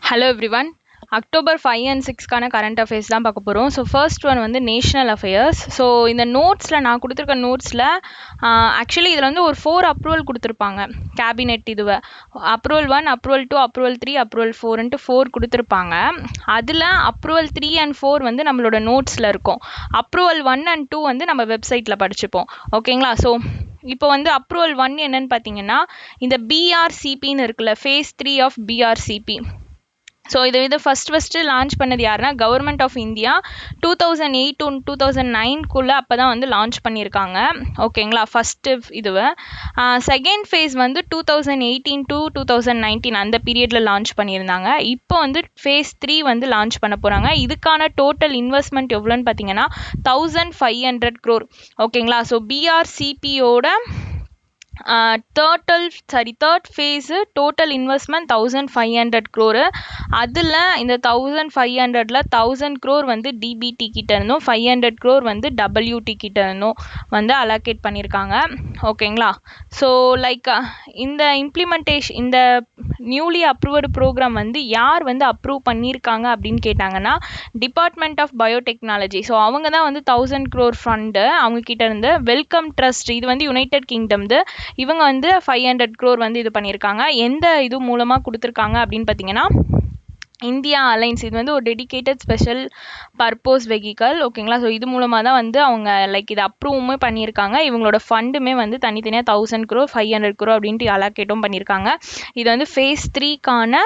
Hello everyone. October 5 and 6 கான current affairs தான் பார்க்க போகிறோம். ஸோ ஃபர்ஸ்ட் ஒன் வந்து நேஷனல் அஃபேர்ஸ். ஸோ இந்த நோட்ஸில் நான் கொடுத்துருக்க நோட்ஸில் ஆக்சுவலி இதில் வந்து ஒரு 4 அப்ரூவல் கொடுத்துருப்பாங்க கேபினெட் இதுவை. அப்ரூவல் 1, அப்ரூவல் 2, அப்ரூவல் 3, அப்ரூவல் 4ன்ட்டு 4 கொடுத்துருப்பாங்க. அதில் அப்ரூவல் 3 and 4 வந்து நம்மளோட நோட்ஸில் இருக்கும். அப்ரூவல் 1 and 2 வந்து நம்ம வெப்சைட்டில் படிச்சுப்போம். ஓகேங்களா? ஸோ இப்போ வந்து அப்ரூவல் 1 என்னன்னு பார்த்தீங்கன்னா இந்த பிஆர்சிபின்னு இருக்குல்ல, ஃபேஸ் 3 ஆஃப் பிஆர்சிபி. ஸோ இது ஃபஸ்ட்டு லான்ச் பண்ணது யாருன்னா கவர்மெண்ட் ஆஃப் இந்தியா 2008 to 2009 அப்போ தான் வந்து லான்ச் பண்ணியிருக்காங்க. ஓகேங்களா? ஃபஸ்ட்டு இதுவை. செகண்ட் ஃபேஸ் வந்து 2018 to 2019 அந்த பீரியடில் லான்ச் பண்ணியிருந்தாங்க. இப்போ வந்து ஃபேஸ் 3 வந்து லான்ச் பண்ண போகிறாங்க. இதுக்கான டோட்டல் இன்வெஸ்ட்மெண்ட் எவ்வளோன்னு பார்த்தீங்கன்னா 1500 crore. ஓகேங்களா? ஸோ பிஆர்சிபியோட third phase total investment 1500 crore. அதில் இந்த 1500ல் 1000 crore வந்து டிபிடி கிட்ட இருந்தும் 500 crore வந்து டபிள்யூடி கிட்ட இருந்தும் வந்து அலோகேட் பண்ணியிருக்காங்க. ஓகேங்களா? ஸோ லைக் இந்த இம்ப்ளிமெண்டேஷன் இந்த நியூலி அப்ரூவ்டு ப்ரோக்ராம் வந்து யார் வந்து அப்ரூவ் பண்ணியிருக்காங்க அப்படின்னு கேட்டாங்கன்னா டிபார்ட்மெண்ட் ஆஃப் பயோடெக்னாலஜி. ஸோ அவங்க தான் வந்து 1000 crore ஃபண்டு அவங்க கிட்ட இருந்து. வெல்கம் ட்ரஸ்ட் இது வந்து யுனைடெட் கிங்டம்து, இவங்க வந்து 500 crore வந்து இது பண்ணியிருக்காங்க. எந்த இது மூலமாக கொடுத்துருக்காங்க அப்படின்னு பார்த்தீங்கன்னா இந்தியா அலைன்ஸ். இது வந்து ஒரு டெடிகேட்டட் ஸ்பெஷல் பர்பஸ் வெஹிக்கல். ஓகேங்களா? ஸோ இது மூலமாக தான் வந்து அவங்க லைக் இது அப்ரூவுமே பண்ணியிருக்காங்க. இவங்களோட ஃபண்டுமே வந்து தனித்தனியாக 1000 crore 500 crore அப்படின்ட்டு அலோகேட்டும் பண்ணியிருக்காங்க. இது வந்து ஃபேஸ் 3க்கான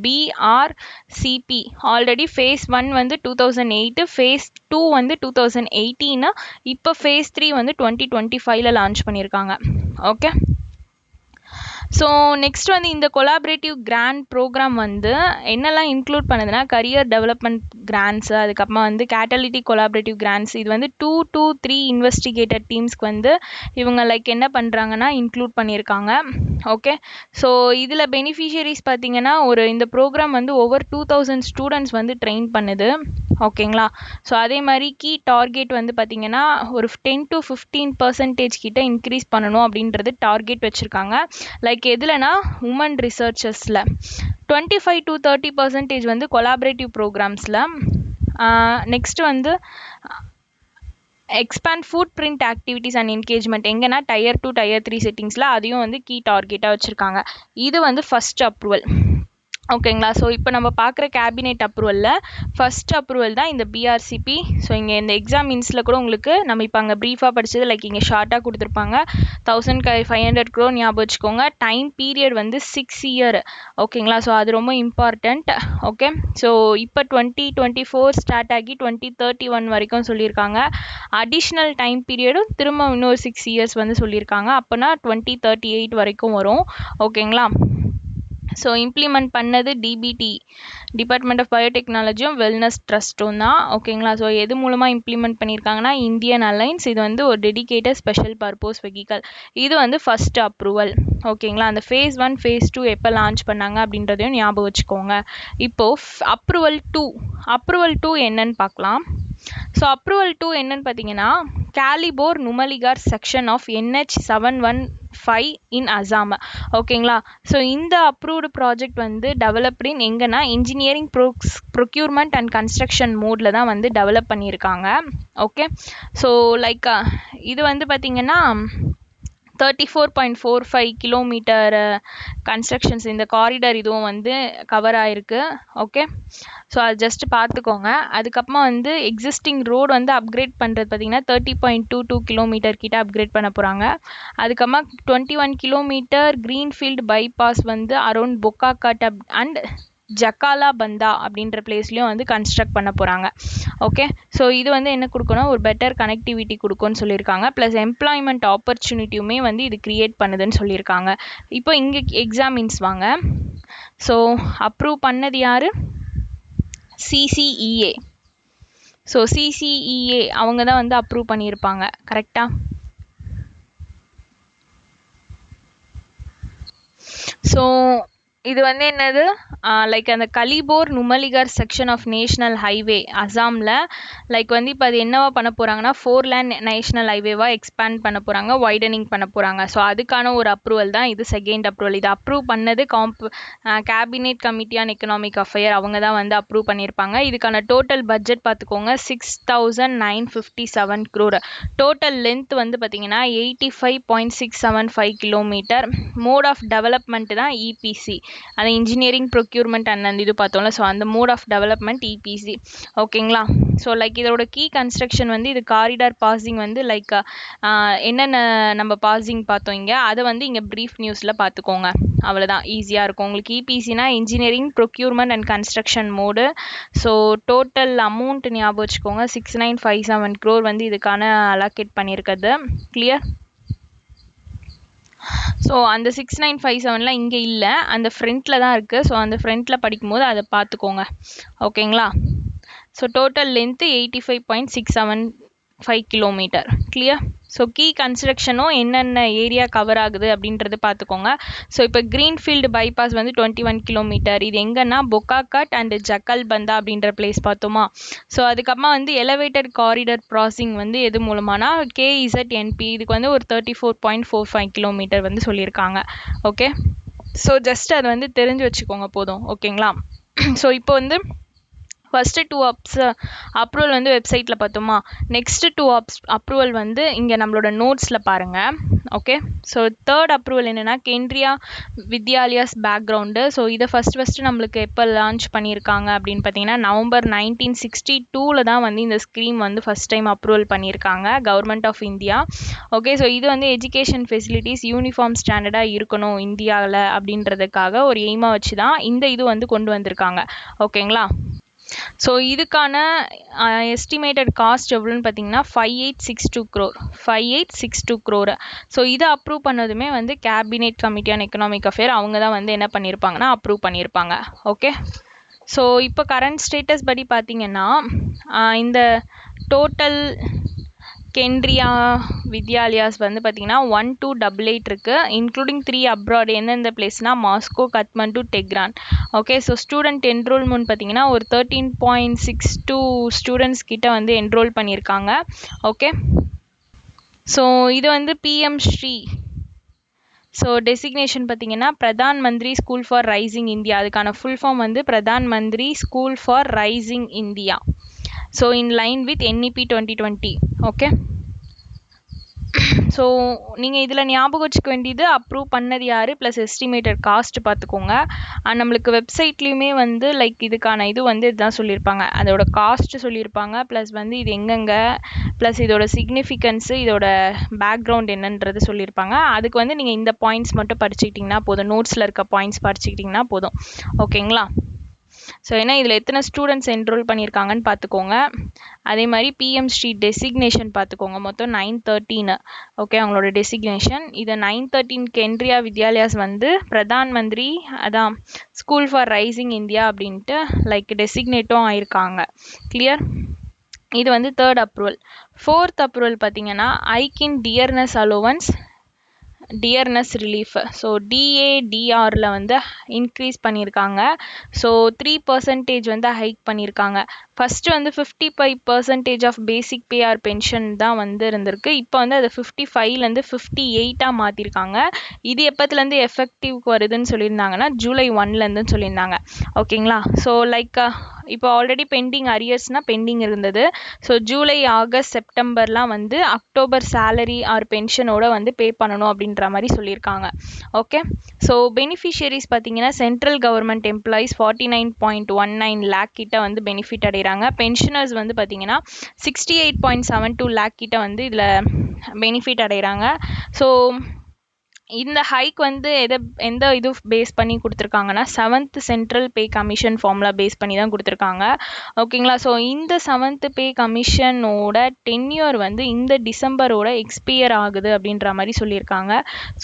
பிஆர்சிபி. ஆல்ரெடி ஃபேஸ் 1 வந்து 2008, ஃபேஸ் 2 வந்து 2018, இப்போ ஃபேஸ் 3 வந்து 2025 லான்ச் பண்ணியிருக்காங்க. ஓகே. ஸோ நெக்ஸ்ட் வந்து இந்த கொலாபரேட்டிவ் கிராண்ட் ப்ரோக்ராம் வந்து என்னெல்லாம் இன்க்ளூட் பண்ணுதுன்னா கரியர் டெவலப்மெண்ட் கிராண்ட்ஸு, அதுக்கப்புறமா வந்து கேட்டலிட்டிக் கொலாபரேட்டிவ் கிராண்ட்ஸ். இது வந்து 2 to 3 இன்வெஸ்டிகேட்டட் டீம்ஸ்க்கு வந்து இவங்க லைக் என்ன பண்ணுறாங்கன்னா இன்க்ளூட் பண்ணியிருக்காங்க. ஓகே. ஸோ இதில் பெனிஃபிஷியரிஸ் பார்த்தீங்கன்னா இந்த ப்ரோக்ராம் வந்து ஓவர் 2000 ஸ்டூடெண்ட்ஸ் வந்து ட்ரெயின் பண்ணுது. ஓகேங்களா? ஸோ அதே மாதிரி கீ டார்கெட் வந்து பார்த்தீங்கன்னா ஒரு 10 to 15% கிட்ட இன்க்ரீஸ் பண்ணணும் அப்படின்றது டார்கெட் வச்சுருக்காங்க. லைக் எதுலனா உமன் ரிசர்ச்சர்ஸில் 25 to 30% வந்து கொலாபரேட்டிவ் ப்ரோக்ராம்ஸில். நெக்ஸ்ட் வந்து expand food print activities and engagement எங்கன்னா Tier 2 Tier 3 செட்டிங்ஸில் அதையும் வந்து கீ டார்கெட்டாக வச்சுருக்காங்க. இது வந்து ஃபஸ்ட் அப்ரூவல். ஓகேங்களா? ஸோ இப்போ நம்ம பார்க்குற கேபினெட் அப்ரூவலில் ஃபஸ்ட் அப்ரூவல் தான் இந்த பிஆர்சிபி. ஸோ இங்கே இந்த எக்ஸாம் மீன்ஸில் கூட உங்களுக்கு நம்ம இப்போ அங்கே ப்ரீஃபாக படித்தது லைக் இங்கே ஷார்ட்டாக கொடுத்துருப்பாங்க. 1500 crore ஞாபகம் வச்சுக்கோங்க. டைம் பீரியட் வந்து 6 year. ஓகேங்களா? ஸோ அது ரொம்ப இம்பார்ட்டண்ட். ஓகே. ஸோ இப்போ 2024 ஸ்டார்ட் ஆகி 2031 வரைக்கும் சொல்லியிருக்காங்க. அடிஷ்னல் டைம் பீரியடும் திரும்ப இன்னொரு 6 years வந்து சொல்லியிருக்காங்க. அப்போனா 2038 வரைக்கும் வரும். ஓகேங்களா? ஸோ இம்ப்ளிமெண்ட் பண்ணது டிபிடி, டிபார்ட்மெண்ட் ஆஃப் பயோடெக்னாலஜியும் வெல்னஸ் ட்ரஸ்ட்டும் தான். ஓகேங்களா? ஸோ எது மூலமாக இம்ப்ளிமெண்ட் பண்ணியிருக்காங்கன்னா இந்தியன் அலைன்ஸ். இது வந்து ஒரு டெடிகேட்டட் ஸ்பெஷல் பர்பஸ் வெஹிக்கல். இது வந்து ஃபஸ்ட் அப்ரூவல். ஓகேங்களா? அந்த ஃபேஸ் 1 ஃபேஸ் 2 எப்போ லான்ச் பண்ணாங்க அப்படின்றதையும் ஞாபகம் வச்சுக்கோங்க. இப்போது அப்ரூவல் 2 என்னன்னு பார்க்கலாம். ஸோ அப்ரூவல் 2 என்னன்னு பார்த்தீங்கன்னா கேலிபோர் நுமலிகார் செக்ஷன் ஆஃப் NH 715 இன் அசாம். ஓகேங்களா? ஸோ இந்த அப்ரூவ்டு ப்ராஜெக்ட் வந்து டெவலப்டு இன் எங்கன்னா இன்ஜினியரிங் ப்ரொக்யூர்மெண்ட் அண்ட் கன்ஸ்ட்ரக்ஷன் மோடில் தான் வந்து டெவலப் பண்ணியிருக்காங்க. ஓகே. ஸோ லைக் இது வந்து பார்த்திங்கன்னா 34.45 கிலோமீட்டர் கன்ஸ்ட்ரக்ஷன்ஸ் இந்த காரிடார் இதுவும் வந்து கவர் ஆகிருக்கு. ஓகே. ஸோ அது ஜஸ்ட் பார்த்துக்கோங்க. அதுக்கப்புறமா வந்து எக்ஸிஸ்டிங் ரோடு வந்து அப்கிரேட் பண்ணுறது பார்த்திங்கன்னா 30.22 கிலோமீட்டர் கிட்ட அப்கிரேட் பண்ண போகிறாங்க. அதுக்கப்புறமா 21 கிலோமீட்டர் க்ரீன்ஃபீல்டு பைபாஸ் வந்து அரௌண்ட் பொக்காக்காட் அண்ட் ஜக்காலா பந்தா அப்படின்ற பிளேஸ்லையும் வந்து கன்ஸ்ட்ரக்ட் பண்ண போகிறாங்க. ஓகே. ஸோ இது வந்து என்ன கொடுக்கணும், ஒரு பெட்டர் கனெக்டிவிட்டி கொடுக்கும்னு சொல்லியிருக்காங்க. ப்ளஸ் எம்ப்ளாய்மெண்ட் ஆப்பர்ச்சுனிட்டியுமே வந்து இது க்ரியேட் பண்ணுதுன்னு சொல்லியிருக்காங்க. இப்போ இங்கே எக்ஸாமின்ஸ் வாங்க. ஸோ அப்ரூவ் பண்ணது யார்? CCEA. ஸோ CCEA அவங்க தான் வந்து அப்ரூவ் பண்ணியிருப்பாங்க. கரெக்டாக? ஸோ இது வந்து என்னது லைக் அந்த கலிபோர் நுமலிகர் செக்ஷன் ஆஃப் நேஷ்னல் ஹைவே அசாமில் லைக் வந்து இப்போ அது என்னவா பண்ண போகிறாங்கன்னா 4 லேன் நேஷ்னல் ஹைவேவாக எக்ஸ்பேண்ட் பண்ண போகிறாங்க, வைடனிங் பண்ண போகிறாங்க. ஸோ அதுக்கான ஒரு அப்ரூவல் தான் இது, செகண்ட் அப்ரூவல். இது அப்ரூவ் பண்ணது cabinet committee on economic affair, அவங்க தான் வந்து அப்ரூவ் பண்ணியிருப்பாங்க. இதுக்கான டோட்டல் பட்ஜெட் பார்த்துக்கோங்க 6,957 crore. டோட்டல் லென்த் வந்து பார்த்தீங்கன்னா 85.675 கிலோமீட்டர். மோட் ஆஃப் டெவலப்மெண்ட் தான் இபிசி, அது இன்ஜினியரிங் ப்ரொக்யூர்மெண்ட் அந்த இது பார்த்தோம்ல, ஸோ அந்த மோட் ஆஃப் டெவலப்மெண்ட் இபிசி. ஓகேங்களா? ஸோ லைக் இதோட கீ கன்ஸ்ட்ரக்ஷன் வந்து இது காரிடார் பாசிங் வந்து லைக் என்னென்ன நம்ம பாசிங் பார்த்தோம் இங்கே, அதை வந்து இங்கே ப்ரீஃப் நியூஸில் பார்த்துக்கோங்க. அவ்வளோதான், ஈஸியாக இருக்கும் உங்களுக்கு. இபிசினா engineering procurement and construction mode. So total amount ஞாபகம் வச்சுக்கோங்க 6,957 crore வந்து இதுக்கான அலோகேட் பண்ணியிருக்கிறது. கிளியர்? ஸோ அந்த 6,957 இங்கே இல்லை, அந்த ஃப்ரண்ட்டில் தான் இருக்குது. ஸோ அந்த ஃப்ரண்ட்டில் படிக்கும்போது அதை பார்த்துக்கோங்க. ஓகேங்களா? So total length 85.675 kilometre. Clear? So key கன்ஸ்ட்ரக்ஷனும் என்னென்ன ஏரியா கவர் ஆகுது அப்படின்றது பார்த்துக்கோங்க. ஸோ இப்போ க்ரீன்ஃபீல்டு பைபாஸ் வந்து 21 கிலோமீட்டர். இது எங்கன்னா பொக்காகட் அண்ட் ஜக்கல்பந்தா அப்படின்ற பிளேஸ் பார்த்தோமா. ஸோ அதுக்கப்புறமா வந்து எலவேட்டட் காரிடர் கிராசிங் வந்து எது மூலமானா KZNP, இதுக்கு வந்து ஒரு 34.45 கிலோமீட்டர் வந்து சொல்லியிருக்காங்க. ஓகே, ஸோ ஜஸ்ட் அது வந்து தெரிஞ்சு வச்சுக்கோங்க போதும். ஓகேங்களா? ஸோ இப்போ வந்து ஃபஸ்ட்டு 2 அப்ரூவல் வந்து வெப்சைட்டில் பார்த்தோமா. நெக்ஸ்ட்டு 2 அப்ரூவல் வந்து இங்கே நம்மளோட நோட்ஸில் பாருங்கள். ஓகே, ஸோ தேர்ட் அப்ரூவல் என்னென்னா கேந்திரியா வித்யாலயாஸ் பேக்ரவுண்டு. ஸோ இதை ஃபஸ்ட்டு நம்மளுக்கு எப்போ லான்ச் பண்ணியிருக்காங்க அப்படின்னு பார்த்தீங்கன்னா நவம்பர் 1962 தான் வந்து இந்த ஸ்கீம் வந்து ஃபஸ்ட் டைம் அப்ரூவல் பண்ணியிருக்காங்க government of India. Okay, so இது வந்து எஜுகேஷன் ஃபெசிலிட்டிஸ் யூனிஃபார்ம் ஸ்டாண்டர்டாக இருக்கணும் இந்தியாவில் அப்படின்றதுக்காக ஒரு எய்மாக வச்சு தான் இந்த இது வந்து கொண்டு வந்திருக்காங்க. ஓகேங்களா? ஸோ இதுக்கான எஸ்டிமேட்டட் காஸ்ட் எவ்வளோன்னு பார்த்தீங்கன்னா 5862 crore. ஸோ இதை அப்ரூவ் பண்ணதுமே வந்து cabinet committee on economic affair அவங்க தான் வந்து என்ன பண்ணியிருப்பாங்கன்னா அப்ரூவ் பண்ணியிருப்பாங்க. ஓகே, ஸோ இப்போ கரண்ட் ஸ்டேட்டஸ் படி பார்த்தீங்கன்னா இந்த டோட்டல் கேந்திரியா வித்யாலயாஸ் வந்து பார்த்தீங்கன்னா 1288 இருக்குது, இன்க்ளூடிங் 3 அப்ராட். எந்தெந்த பிளேஸ்னா Moscow, Kathmandu, Tehran. Okay, so student enrolment பார்த்தீங்கன்னா ஒரு 13.62 ஸ்டூடெண்ட்ஸ் கிட்ட வந்து என்ரோல் பண்ணியிருக்காங்க. ஓகே, ஸோ இது வந்து பிஎம் ஸ்ரீ. ஸோ டெசிக்னேஷன் பார்த்தீங்கன்னா Pradhan Mantri school for rising India. அதுக்கான ஃபுல் ஃபார்ம் வந்து Pradhan Mantri school for rising India. So in line with NEP 2020. Okay, so நீங்கள் இதில் ஞாபகம் வச்சுக்க வேண்டியது அப்ரூவ் பண்ணது யார் ப்ளஸ் எஸ்டிமேட்டட் காஸ்ட் பார்த்துக்கோங்க. நம்மளுக்கு வெப்சைட்லேயுமே வந்து லைக் இதுக்கான இது வந்து இதுதான் சொல்லியிருப்பாங்க, அதோட காஸ்ட் சொல்லியிருப்பாங்க, ப்ளஸ் வந்து இது எங்கெங்கே, ப்ளஸ் இதோட சிக்னிஃபிகன்ஸு, இதோட பேக்ரவுண்ட் என்னன்றது சொல்லியிருப்பாங்க. அதுக்கு வந்து நீங்கள் இந்த பாயிண்ட்ஸ் மட்டும் படிச்சுக்கிட்டிங்கன்னா போதும், நோட்ஸில் இருக்க பாயிண்ட்ஸ் படிச்சுக்கிட்டிங்கன்னா போதும். ஓகேங்களா? ஸோ ஏன்னா இதில் எத்தனை ஸ்டூடெண்ட்ஸ் என்ரோல் பண்ணியிருக்காங்கன்னு பார்த்துக்கோங்க. அதே மாதிரி பிஎம் ஸ்ரீ டெசிக்னேஷன் பார்த்துக்கோங்க, மொத்தம் 913. ஓகே, அவங்களோட டெசிக்னேஷன் இதை 913 கேந்திரியா வித்யாலயாஸ் வந்து பிரதான் மந்திரி அதான் ஸ்கூல் ஃபார் ரைசிங் இந்தியா அப்படின்ட்டு லைக் டெசிக்னேட்டும் ஆயிருக்காங்க. கிளியர்? இது வந்து தேர்ட் அப்ரூவல். ஃபோர்த் அப்ரூவல் பார்த்தீங்கன்னா ஐக்கின் dearness allowance dearness relief. So DADRல வந்து இன்க்ரீஸ் பண்ணியிருக்காங்க. ஸோ 3% வந்து ஹைக் பண்ணியிருக்காங்க. ஃபஸ்ட்டு வந்து 55% of basic pay or pension தான் வந்து இருந்திருக்கு. இப்போ வந்து அதை 55லேருந்து 58 மாற்றிருக்காங்க. இது எப்போத்துலேருந்து எஃபெக்டிவ்க்கு வருதுன்னு சொல்லியிருந்தாங்கன்னா ஜூலை 1லேருந்துன்னு சொல்லியிருந்தாங்க. ஓகேங்களா? ஸோ லைக் இப்போ ஆல்ரெடி பெண்டிங் அரியர்ஸ்னால் பெண்டிங் இருந்தது. ஸோ ஜூலை, ஆகஸ்ட், செப்டம்பர்லாம் வந்து அக்டோபர் சேலரி ஆர் பென்ஷனோட வந்து பே பண்ணணும் அப்படின்ற மாதிரி சொல்லியிருக்காங்க. ஓகே, ஸோ பெனிஃபிஷியரிஸ் பார்த்தீங்கன்னா சென்ட்ரல் கவர்மெண்ட் எம்ப்ளாயிஸ் 49.19 lakh கிட்ட வந்து பெனிஃபிட் அடைகிறாங்க. பென்ஷனர்ஸ் வந்து பார்த்தீங்கன்னா 68.72 lakh கிட்ட வந்து இதில் பெனிஃபிட் அடைகிறாங்க. ஸோ இந்த ஹைக் வந்து எந்த இது பேஸ் பண்ணி கொடுத்துருக்காங்கன்னா 7th central pay commission formula base பண்ணி தான் கொடுத்துருக்காங்க. ஓகேங்களா? ஸோ இந்த 7th பே கமிஷனோட டென்யூர் வந்து இந்த டிசம்பரோட எக்ஸ்பயர் ஆகுது அப்படின்ற மாதிரி சொல்லியிருக்காங்க.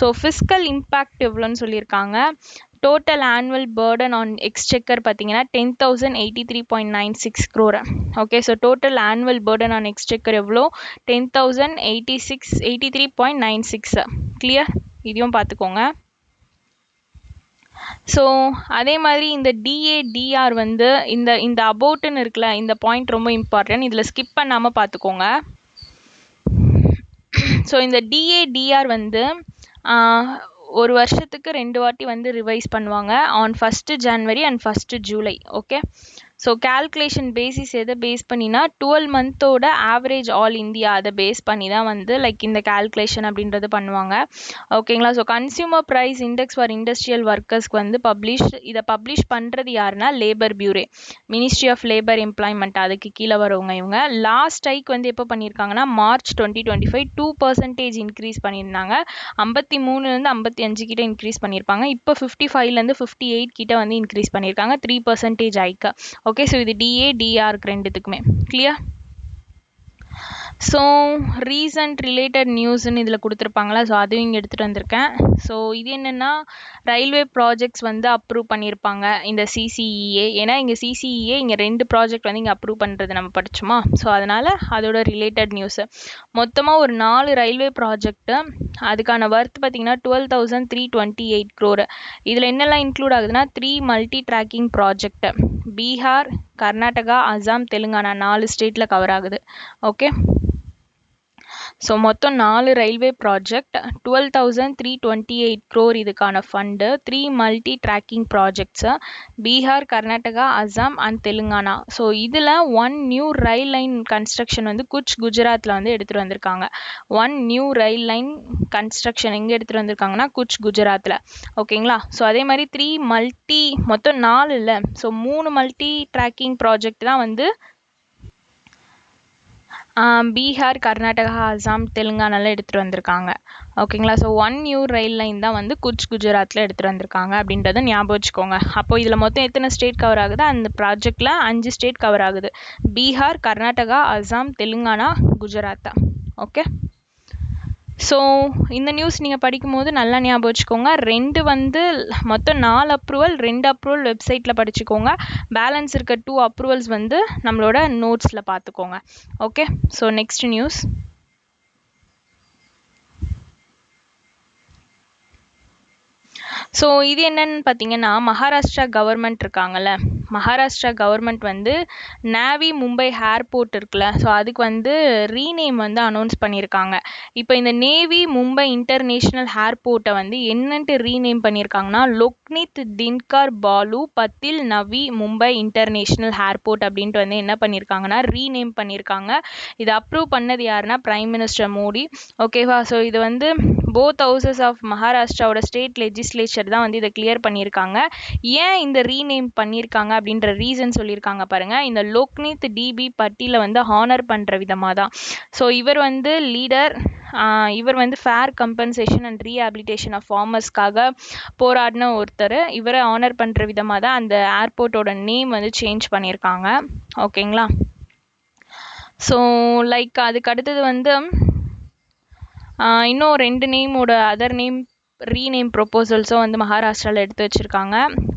ஸோ ஃபிஸ்கல் இம்பேக்ட் எவ்வளோன்னு சொல்லியிருக்காங்க. Total annual burden on exchequer பார்த்தீங்கன்னா 10,083.96 crore. Okay, so total annual burden on exchequer எவ்வளோ 10,083.96. கிளியர்? இதையும் பார்த்துக்கோங்க. ஸோ அதே மாதிரி இந்த DADR வந்து இந்த அபவுட்னு இருக்குல்ல, இந்த பாயிண்ட் ரொம்ப இம்பார்ட்டன்ட். இதில் ஸ்கிப் பண்ணாமல் பார்த்துக்கோங்க. ஸோ இந்த DADR வந்து ஒரு வருஷத்துக்கு 2 வாட்டி வந்து ரிவைஸ் பண்ணுவாங்க, on 1st January and 1st July. Okay, so calculation basis எதை பேஸ் பண்ணினா 12 மந்தோட ஆவரேஜ் ஆல் இந்தியா அதை பேஸ் பண்ணி தான் வந்து லைக் இந்த கேல்குலேஷன் அப்படின்றது பண்ணுவாங்க. ஓகேங்களா. So consumer price index for industrial ஒர்க்கர்ஸ்க்கு வந்து இதை பப்ளிஷ் பண்ணுறது யாருன்னா labour bureau, ministry of labour employment, அதுக்கு கீழே வரவங்க இவங்க. லாஸ்ட் ஹைக் வந்து எப்போ பண்ணியிருக்காங்கன்னா March 2025 2% இன்க்ரீஸ் பண்ணியிருந்தாங்க. 53லேருந்து 55 கிட்ட இன்க்ரீஸ் பண்ணியிருப்பாங்க. இப்போ 55லேருந்து 58 கிட்ட வந்து இன்க்ரீஸ் பண்ணியிருக்காங்க, 3% ஹைக்கு. ஓகே, ஸோ இது DADRக்கு ரெண்டுத்துக்குமே கிளியர். ஸோ ரீசன்ட் ரிலேட்டட் நியூஸ்ன்னு இதில் கொடுத்துருப்பாங்களா, ஸோ அதையும் இங்கே எடுத்துகிட்டு வந்திருக்கேன். ஸோ இது என்னென்னா ரயில்வே ப்ராஜெக்ட்ஸ் வந்து அப்ரூவ் பண்ணியிருப்பாங்க இந்த CCEA. ஏன்னா இங்கே CCEA இங்கே 2 ப்ராஜெக்ட் வந்து இங்கே அப்ரூவ் பண்ணுறது நம்ம படித்தோமா, ஸோ அதனால் அதோட ரிலேட்டட் நியூஸு. மொத்தமாக ஒரு 4 ரயில்வே ப்ராஜெக்ட்டு, அதுக்கான ஒர்த் பார்த்திங்கன்னா 12,328 crore. இதில் என்னெல்லாம் இன்க்ளூட் ஆகுதுன்னா 3 multi tracking project, Bihar, Karnataka, Assam, Telangana 4 ஸ்டேட்டில் கவர் ஆகுது. ஓகே, ஸோ மொத்தம் 4 ரயில்வே ப்ராஜெக்ட், 12,328 crore இதுக்கான fund, 3 multi tracking projects, Bihar, Karnataka, Assam and Telangana. So இதில் 1 நியூ ரயில் லைன் கன்ஸ்ட்ரக்ஷன் வந்து குச் குஜராத்தில் வந்து எடுத்துகிட்டு வந்திருக்காங்க. 1 நியூ ரயில் லைன் கன்ஸ்ட்ரக்ஷன் எங்கே எடுத்துகிட்டு வந்திருக்காங்கன்னா குச் குஜராத்தில். ஓகேங்களா. ஸோ அதே மாதிரி மொத்தம் 4 இல்லை, ஸோ 3 மல்டி ட்ராக்கிங் ப்ராஜெக்ட் தான் வந்து பீகார், கர்நாடகா, அசாம், தெலுங்கானால எடுத்துகிட்டு வந்திருக்காங்க. ஓகேங்களா. ஸோ 1 நியூ ரயில் லைன் தான் வந்து குச் குஜராத்தில் எடுத்துகிட்டு வந்திருக்காங்க அப்படின்றத ஞாபகம் வச்சுக்கோங்க. அப்போது இதில் மொத்தம் எத்தனை ஸ்டேட் கவர் ஆகுது, அந்த ப்ராஜெக்டில் 5 ஸ்டேட் கவர் ஆகுது, பீகார், கர்நாடகா, அசாம், தெலுங்கானா, குஜராத். ஓகே, ஸோ இந்த நியூஸ் நீங்கள் படிக்கும்போது நல்லா ஞாபகம் வச்சுக்கோங்க. மொத்தம் 4 அப்ரூவல், 2 அப்ரூவல் வெப்சைட்டில் படிச்சுக்கோங்க. பேலன்ஸ் இருக்க 2 அப்ரூவல்ஸ் வந்து நம்மளோட நோட்ஸில் பார்த்துக்கோங்க. Okay, so next news. So இது என்னன்னு பார்த்தீங்கன்னா மகாராஷ்டிரா கவர்மெண்ட் இருக்காங்கல்ல, மகாராஷ்டிரா கவர்மெண்ட் வந்து நாவி மும்பை ஏர்போர்ட் இருக்குல்ல, ஸோ அதுக்கு வந்து ரீநேம் வந்து அனௌன்ஸ் பண்ணியிருக்காங்க. இப்போ இந்த நேவி மும்பை இன்டர்நேஷ்னல் ஏர்போர்ட்டை வந்து என்னன்ட்டு ரீநேம் பண்ணியிருக்காங்கன்னா லோக்னித் தின்கார் பாலு பத்தில் நவி மும்பை இன்டர்நேஷ்னல் ஏர்போர்ட் அப்படின்ட்டு வந்து என்ன பண்ணியிருக்காங்கன்னா ரீநேம் பண்ணியிருக்காங்க. இதை அப்ரூவ் பண்ணது யாருன்னா பிரைம் மினிஸ்டர் மோடி. ஓகேவா. ஸோ இது வந்து போத் ஹவுசஸ் ஆஃப் மகாராஷ்டிராவோட ஸ்டேட் லெஜிஸ்லேச்சர் தான் வந்து இதை கிளியர் பண்ணியிருக்காங்க. ஏன் இந்த ரீநேம் பண்ணியிருக்காங்க அப்படின்ற ரீசன் சொல்லியிருக்காங்க பாருங்க. இந்த லோக்னித் டிபி பட்டியல வந்து ஹானர் பண்ணுற விதமாக தான். ஸோ இவர் வந்து லீடர், இவர் வந்து fair compensation and rehabilitation of ஃபார்மர்ஸ்க்காக போராடின ஒருத்தர். இவரை ஆனர் பண்ணுற விதமாக தான் அந்த ஏர்போர்ட்டோட நேம் வந்து சேஞ்ச் பண்ணியிருக்காங்க. ஓகேங்களா. ஸோ லைக் அதுக்கு அடுத்தது வந்து இன்னும் 2 நேமோட அதர் நேம் ரீநேம் ப்ரொப்போசல்ஸும் வந்து மகாராஷ்டிராவில் எடுத்து வச்சுருக்காங்க.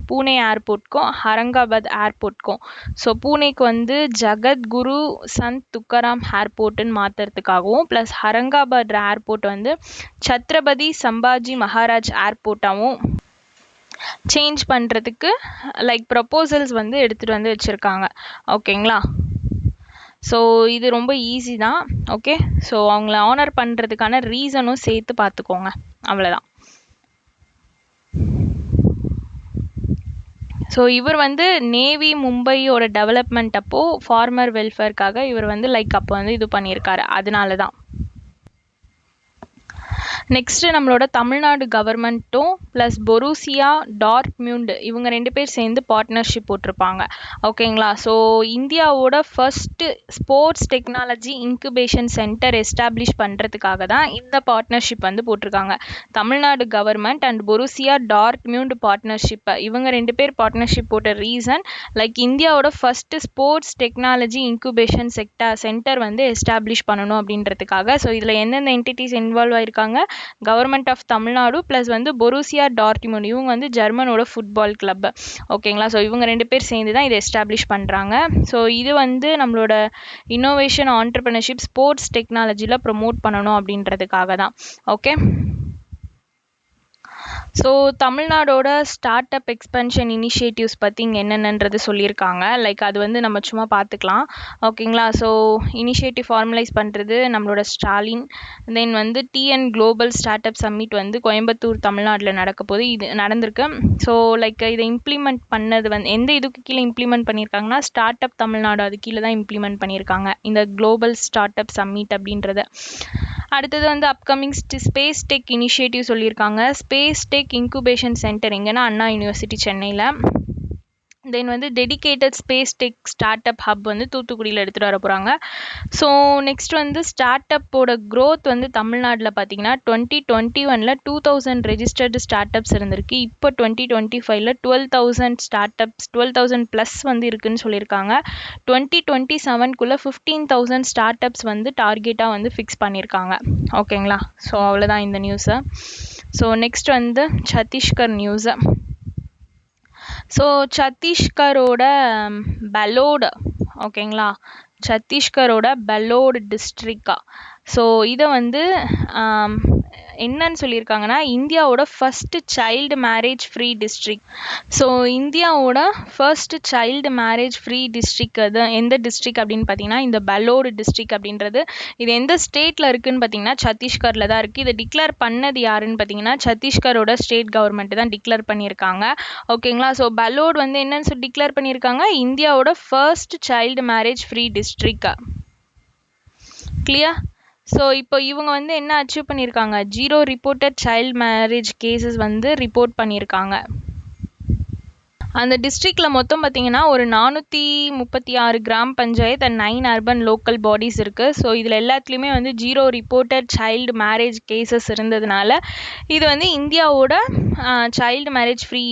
பூனே ஏர்போர்ட்க்கும் ஹரங்காபாத் ஏர்போர்ட்க்கும். ஸோ பூனேக்கு வந்து ஜகத்குரு சந்த் துக்காராம் ஏர்போர்ட்டுன்னு மாற்றுறதுக்காகவும், ப்ளஸ் ஹரங்காபாத் ஏர்போர்ட் வந்து சத்ரபதி சம்பாஜி மகாராஜ் ஏர்போர்ட்டாகவும் சேஞ்ச் பண்ணுறதுக்கு லைக் ப்ரொப்போசல்ஸ் வந்து எடுத்துகிட்டு வந்து வச்சுருக்காங்க. ஓகேங்களா. ஸோ இது ரொம்ப ஈஸி தான். ஓகே, ஸோ அவங்கள ஆனர் பண்ணுறதுக்கான ரீசனும் சேர்த்து பார்த்துக்கோங்க, அவ்வளோதான். ஸோ இவர் வந்து நேவி மும்பையோட டெவலப்மெண்ட் அப்போது ஃபார்மர் வெல்ஃபேர்க்காக இவர் வந்து லைக் அப்போ வந்து இது பண்ணியிருக்காரு, அதனால தான். நெக்ஸ்ட்டு நம்மளோட தமிழ்நாடு கவர்மெண்ட்டும் ப்ளஸ் பொருசியா டார்ட்முண்ட் இவங்க 2 பேர் சேர்ந்து பார்ட்னர்ஷிப் போட்டிருப்பாங்க. ஓகேங்களா. ஸோ இந்தியாவோட first sports technology incubation centre establish பண்ணுறதுக்காக தான் இந்த பார்ட்னர்ஷிப் வந்து போட்டிருக்காங்க. Tamil Nadu government and Borussia Dortmund partnership, இவங்க 2 பேர் பார்ட்னர்ஷிப் போட்ட ரீசன் லைக் இந்தியாவோட first sports technology incubation centre வந்து எஸ்டாப்ளிஷ் பண்ணணும் அப்படின்றதுக்காக. ஸோ இதில் எந்தெந்த என்டிட்டிஸ் இன்வால்வ் ஆயிருக்காங்க, கவர்மெண்ட் ஆஃப் தமிழ்நாடு ப்ளஸ் வந்து பொருசியா டார்ட்முண்ட், இவங்க வந்து ஜெர்மனோட ஃபுட்பால் கிளப். ஓகேங்களா. ஸோ இவங்க 2 பேர் சேர்ந்து தான் இதை எஸ்டாப்ளிஷ் பண்ணுறாங்க. ஸோ இது வந்து நம்மளோட இன்னோவேஷன் ஆண்டர்பிரினர்ஷிப் ஸ்போர்ட்ஸ் டெக்னாலஜியில் ப்ரொமோட் பண்ணணும் அப்படின்றதுக்காக தான். ஓகே. ஸோ தமிழ்நாடோட ஸ்டார்ட் அப் எக்ஸ்பென்ஷன் இனிஷியேட்டிவ்ஸ் பற்றி இங்கே என்னென்னன்றது சொல்லியிருக்காங்க. லைக் அது வந்து நம்ம சும்மா பார்த்துக்கலாம். ஓகேங்களா. ஸோ இனிஷியேட்டிவ் ஃபார்மலைஸ் பண்ணுறது நம்மளோட ஸ்டாலின். தென் வந்து TN global startup summit வந்து கோயம்புத்தூர் தமிழ்நாட்டில் நடக்க போது இது நடந்திருக்கு. ஸோ லைக் இதை இம்ப்ளிமெண்ட் பண்ணது வந்து எந்த இதுக்கு கீழே இம்ப்ளிமெண்ட் பண்ணியிருக்காங்கன்னா ஸ்டார்ட் அப் தமிழ்நாடு அது கீழே தான் இம்ப்ளிமெண்ட் பண்ணியிருக்காங்க இந்த குளோபல் ஸ்டார்ட் அப் சம்மிட் அப்படின்றத. அடுத்தது வந்து அப்கமிங் ஸ்பேஸ் டெக் இனிஷியேட்டிவ் சொல்லியிருக்காங்க. ஸ்பேஸ் டெக் இன்குபேஷன் சென்டர் எங்கன்னா அண்ணா யூனிவர்சிட்டி சென்னையில். தென் வந்து dedicated space tech start up hub வந்து தூத்துக்குடியில் எடுத்துகிட்டு வர போகிறாங்க. ஸோ நெக்ஸ்ட் வந்து ஸ்டார்ட் அப்போட க்ரோத் வந்து தமிழ்நாட்டில் பார்த்தீங்கன்னா 2021 2000 ரெஜிஸ்டர்டு ஸ்டார்ட் அப்ஸ் இருந்திருக்கு. இப்போ 2025 12,000 ஸ்டார்ட் அப்ஸ் 12,000 ப்ளஸ் வந்து இருக்குன்னு சொல்லியிருக்காங்க. 2027 15,000 ஸ்டார்ட் அப்ஸ் வந்து டார்கெட்டாக வந்து ஃபிக்ஸ் பண்ணியிருக்காங்க. ஓகேங்களா. ஸோ அவ்வளோதான் இந்த நியூஸை. ஸோ நெக்ஸ்ட் வந்து சத்தீஸ்கர் நியூஸை. ஸோ சத்தீஸ்கரோட பலோடு ஓகேங்களா, சத்தீஸ்கரோட பலோடு டிஸ்ட்ரிக்டா. ஸோ இதை வந்து என்னன்னு சொல்லியிருக்காங்கன்னா இந்தியாவோட first child marriage free district. So இந்தியாவோட first child marriage free district அது எந்த டிஸ்ட்ரிக்ட் அப்படின்னு பார்த்தீங்கன்னா இந்த பலோடு டிஸ்ட்ரிக்ட் அப்படின்றது. இது எந்த ஸ்டேட்டில் இருக்குதுன்னு பார்த்தீங்கன்னா சத்தீஸ்கரில் தான் இருக்குது. இதை டிக்ளேர் பண்ணது யாருன்னு பார்த்தீங்கன்னா சத்தீஸ்கரோட ஸ்டேட் கவர்மெண்ட் தான் டிக்ளேர் பண்ணியிருக்காங்க. ஓகேங்களா. ஸோ பலோடு வந்து என்னன்னு சொல்லி டிக்ளேர் பண்ணியிருக்காங்க இந்தியாவோட first child marriage free district. Clear. So இப்போ இவங்க வந்து என்ன அச்சீவ் பண்ணியிருக்காங்க 0 ரிப்போர்ட்டட் சைல்டு மேரேஜ் கேசஸ் வந்து ரிப்போர்ட் பண்ணியிருக்காங்க. அந்த டிஸ்ட்ரிக்டில் மொத்தம் பார்த்தீங்கன்னா ஒரு 436 gram panchayat and 9 urban local bodies இருக்குது. ஸோ இதில் எல்லாத்துலேயுமே வந்து 0 ரிப்போர்ட்டட் சைல்டு மேரேஜ் கேசஸ் இருந்ததுனால இது வந்து இந்தியாவோட சைல்டு மேரேஜ் ஃப்ரீ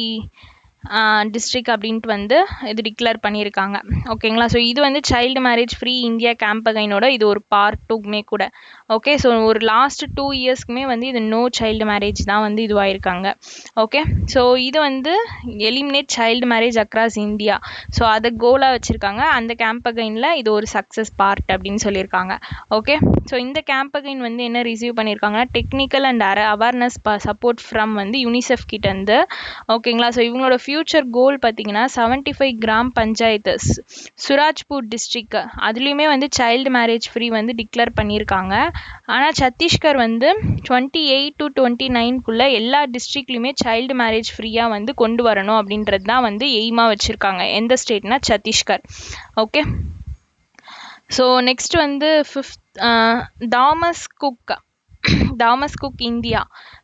டிஸ்ட்ரிக்ட் அப்படின்ட்டு வந்து இது டிக்ளேர் பண்ணியிருக்காங்க. ஓகேங்களா. ஸோ இது வந்து சைல்டு மேரேஜ் ஃப்ரீ இந்தியா கேம்பகைனோட இது ஒரு பார்ட் 2மே கூட. ஓகே. ஸோ ஒரு லாஸ்ட் 2 இயர்ஸ்க்குமே வந்து இது நோ சைல்டு மேரேஜ் தான் வந்து இதுவாயிருக்காங்க. ஓகே. ஸோ இது வந்து eliminate child marriage across India. So அதை கோலாக வச்சுருக்காங்க. அந்த கேம்பகைனில் இது ஒரு சக்ஸஸ் பார்ட் அப்படின்னு சொல்லியிருக்காங்க. ஓகே. ஸோ இந்த கேம்பகைன் வந்து என்ன ரிசீவ் பண்ணியிருக்காங்கன்னா technical and awareness support from வந்து யூனிசெஃப் கிட்டேருந்து. ஓகேங்களா. ஸோ இவங்களோட ஃபியூச்சர் கோல் பார்த்தீங்கன்னா 75 கிராம் பஞ்சாயத்து சுராஜ்பூர் டிஸ்ட்ரிக்ட் அதுலேயுமே வந்து சைல்டு மேரேஜ் ஃப்ரீ வந்து டிக்ளேர் பண்ணியிருக்காங்க. ஆனால் சத்தீஸ்கர் வந்து 28 to 29 எல்லா டிஸ்ட்ரிக்ட்லையுமே சைல்டு மேரேஜ் ஃப்ரீயாக வந்து கொண்டு வரணும் அப்படின்றது தான் வந்து எய்மாக வச்சுருக்காங்க. எந்த ஸ்டேட்னா சத்தீஸ்கர். ஓகே. ஸோ நெக்ஸ்ட் வந்து தாமஸ் குக் இந்தியா.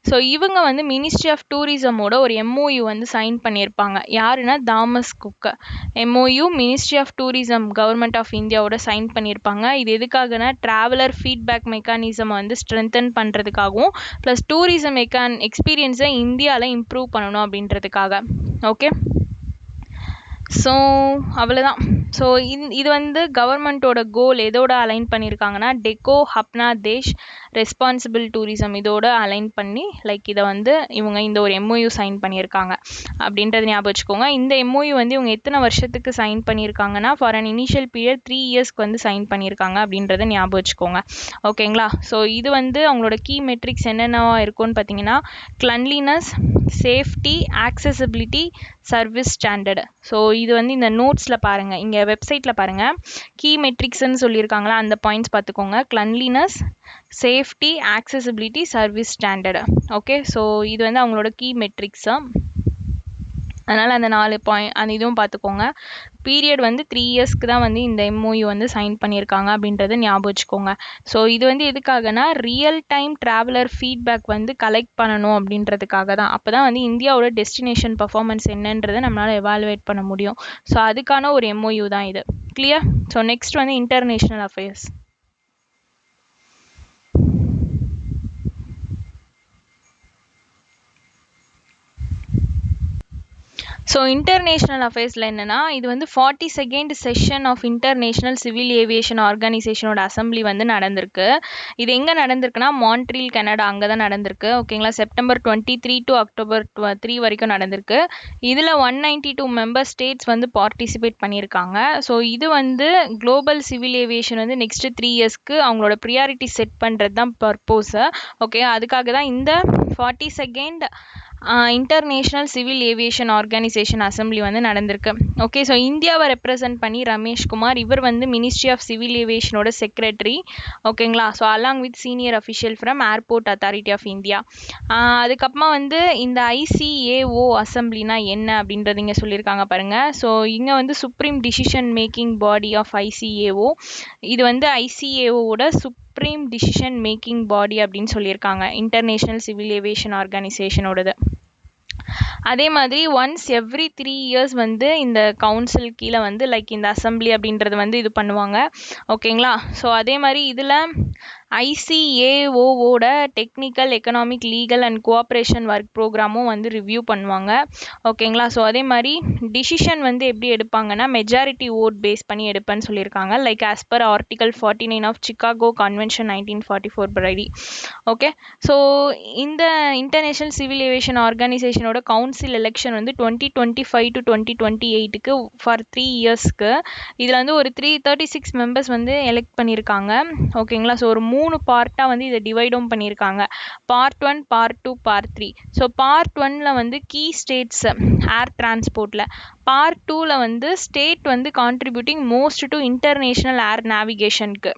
ஸோ இவங்க வந்து மினிஸ்ட்ரி ஆஃப் டூரிசமோட ஒரு MOU வந்து சைன் பண்ணியிருப்பாங்க. யாருன்னா Thomas Cook MOU ministry of tourism government of இந்தியாவோட சைன் பண்ணியிருப்பாங்க. இது எதுக்காகனா ட்ராவலர் ஃபீட்பேக் மெக்கானிசம் வந்து ஸ்ட்ரென்தன் பண்ணுறதுக்காகவும் ப்ளஸ் டூரிசம் எக்ஸ்பீரியன்ஸை இந்தியாவில் இம்ப்ரூவ் பண்ணணும் அப்படின்றதுக்காக. ஓகே. ஸோ அவ்வளோதான். ஸோ இது வந்து கவர்மெண்ட்டோட கோல் எதோட அலைன் பண்ணியிருக்காங்கன்னா டெக்கோ ஹப்னா தேஷ் ரெஸ்பான்சிபிள் டூரிசம் இதோட அலைன் பண்ணி லைக் இதை வந்து இவங்க இந்த ஒரு MOU சைன் பண்ணியிருக்காங்க அப்படின்றது ஞாபகம் வச்சுக்கோங்க. இந்த MOU வந்து இவங்க எத்தனை வருஷத்துக்கு சைன் பண்ணியிருக்காங்கன்னா ஃபார் அன் இனிஷியல் பீரியட் 3 இயர்ஸ்க்கு வந்து சைன் பண்ணியிருக்காங்க அப்படின்றத ஞாபகம் வச்சுக்கோங்க. ஓகேங்களா. ஸோ இது வந்து அவங்களோட கீ மெட்ரிக்ஸ் என்னென்னவா இருக்கும்னு பார்த்தீங்கன்னா cleanliness, safety, accessibility, service standard. So இது வந்து இந்த நோட்ஸில் பாருங்கள், இங்கே வெப்சைட்டில் பாருங்கள் கீ மெட்ரிக்ஸ்ன்னு சொல்லியிருக்காங்களா அந்த பாயிண்ட்ஸ் பார்த்துக்கோங்க. Cleanliness, safety, accessibility, service standard. Okay. So இது வந்து அவங்களோட கீ மெட்ரிக்ஸு. அதனால் அந்த 4 பாயிண்ட் அந்த இதுவும் பார்த்துக்கோங்க. பீரியட் வந்து 3 இயர்ஸ்க்கு தான் வந்து இந்த MOU வந்து சைன் பண்ணியிருக்காங்க அப்படின்றத ஞாபகம் வச்சுக்கோங்க. ஸோ இது வந்து எதுக்காகனா ரியல் டைம் ட்ராவலர் ஃபீட்பேக் வந்து கலெக்ட் பண்ணணும் அப்படின்றதுக்காக தான். அப்போ தான் வந்து இந்தியாவோட டெஸ்டினேஷன் பர்ஃபார்மன்ஸ் என்னன்றதை நம்மளால் எவாலுவேட் பண்ண முடியும். ஸோ அதுக்கான ஒரு MOU தான் இது. கிளியர். ஸோ நெக்ஸ்ட் வந்து இன்டர்நேஷ்னல் அஃபேர்ஸ். ஸோ இன்டர்நேஷ்னல் அஃபேர்ஸில் என்னென்னா இது வந்து 42nd session of international civil aviation ஆர்கனைசேஷனோட அசம்பிளி வந்து நடந்திருக்கு. இது எங்கே நடந்திருக்குன்னா மான்ட்ரியல் கனடா அங்கே தான் நடந்திருக்கு. ஓகேங்களா. செப்டம்பர் 23 to அக்டோபர் 3 வரைக்கும் நடந்திருக்கு. இதில் 192 மெம்பர் ஸ்டேட்ஸ் வந்து பார்ட்டிசிபேட் பண்ணியிருக்காங்க. ஸோ இது வந்து குளோபல் சிவில் ஏவியேஷன் வந்து நெக்ஸ்ட் 3 இயர்ஸ்க்கு அவங்களோட ப்ரியாரிட்டி செட் பண்ணுறது தான் பர்போஸு. ஓகே. அதுக்காக தான் இந்த 42nd international civil aviation organisation assembly வந்து நடந்திருக்கு. ஓகே, ஸோ இந்தியாவை ரெப்ரசன்ட் பண்ணி ரமேஷ்குமார் இவர் வந்து மினிஸ்ட்ரி ஆஃப் சிவில் ஏவியேஷனோட செக்ரட்டரி. ஓகேங்களா, so along with senior official from airport authority of India. அதுக்கப்புறமா வந்து இந்த ஐசிஏஓ அசம்பிளினா என்ன அப்படின்றது இங்கே சொல்லியிருக்காங்க பாருங்க. ஸோ இங்கே வந்து supreme decision making body of ICAO. இது வந்து ஐசிஏஓட சுப்ரீம் டிசிஷன் மேக்கிங் பாடி அப்படின்னு சொல்லியிருக்காங்க, இன்டர்நேஷ்னல் சிவில் ஏவியேஷன் ஆர்கனைசேஷனோடது. அதே மாதிரி ஒன்ஸ் எவ்ரி 3 இயர்ஸ் வந்து இந்த கவுன்சில் கீழே வந்து லைக் இந்த அசம்பிளி அப்படின்றது வந்து இது பண்ணுவாங்க. ஓகேங்களா, ஸோ அதே மாதிரி இதில் ஐசிஏஓவோட technical, economic, legal and cooperation work ப்ரோக்ராமும் வந்து ரிவ்யூ பண்ணுவாங்க. ஓகேங்களா, ஸோ அதே மாதிரி டிசிஷன் வந்து எப்படி எடுப்பாங்கன்னா மெஜாரிட்டி ஓட் பேஸ் பண்ணி எடுப்பேன்னு சொல்லியிருக்காங்க, like as per article 49 of Chicago convention 1944 படி. ஓகே, ஸோ இந்த இன்டர்நேஷ்னல் சிவில் ஏவியேஷன் ஆர்கனைசேஷனோட கவுன்சில் எலெக்ஷன் வந்து 2025 to 2028க்கு ஃபார் 3 இயர்ஸ்க்கு இதில் வந்து ஒரு 36 மெம்பர்ஸ் வந்து எலெக்ட் பண்ணியிருக்காங்க. ஓகேங்களா, ஸோ ஒரு 3 பார்ட்டாக வந்து இதை டிவைடும் பண்ணியிருக்காங்க, part 1, part 2, part 3. So part 1ல் வந்து கீ ஸ்டேட்ஸ் ஏர் டிரான்ஸ்போர்ட்டில், பார்ட் 2ல் வந்து ஸ்டேட் வந்து contributing most to international air நேவிகேஷனுக்கு.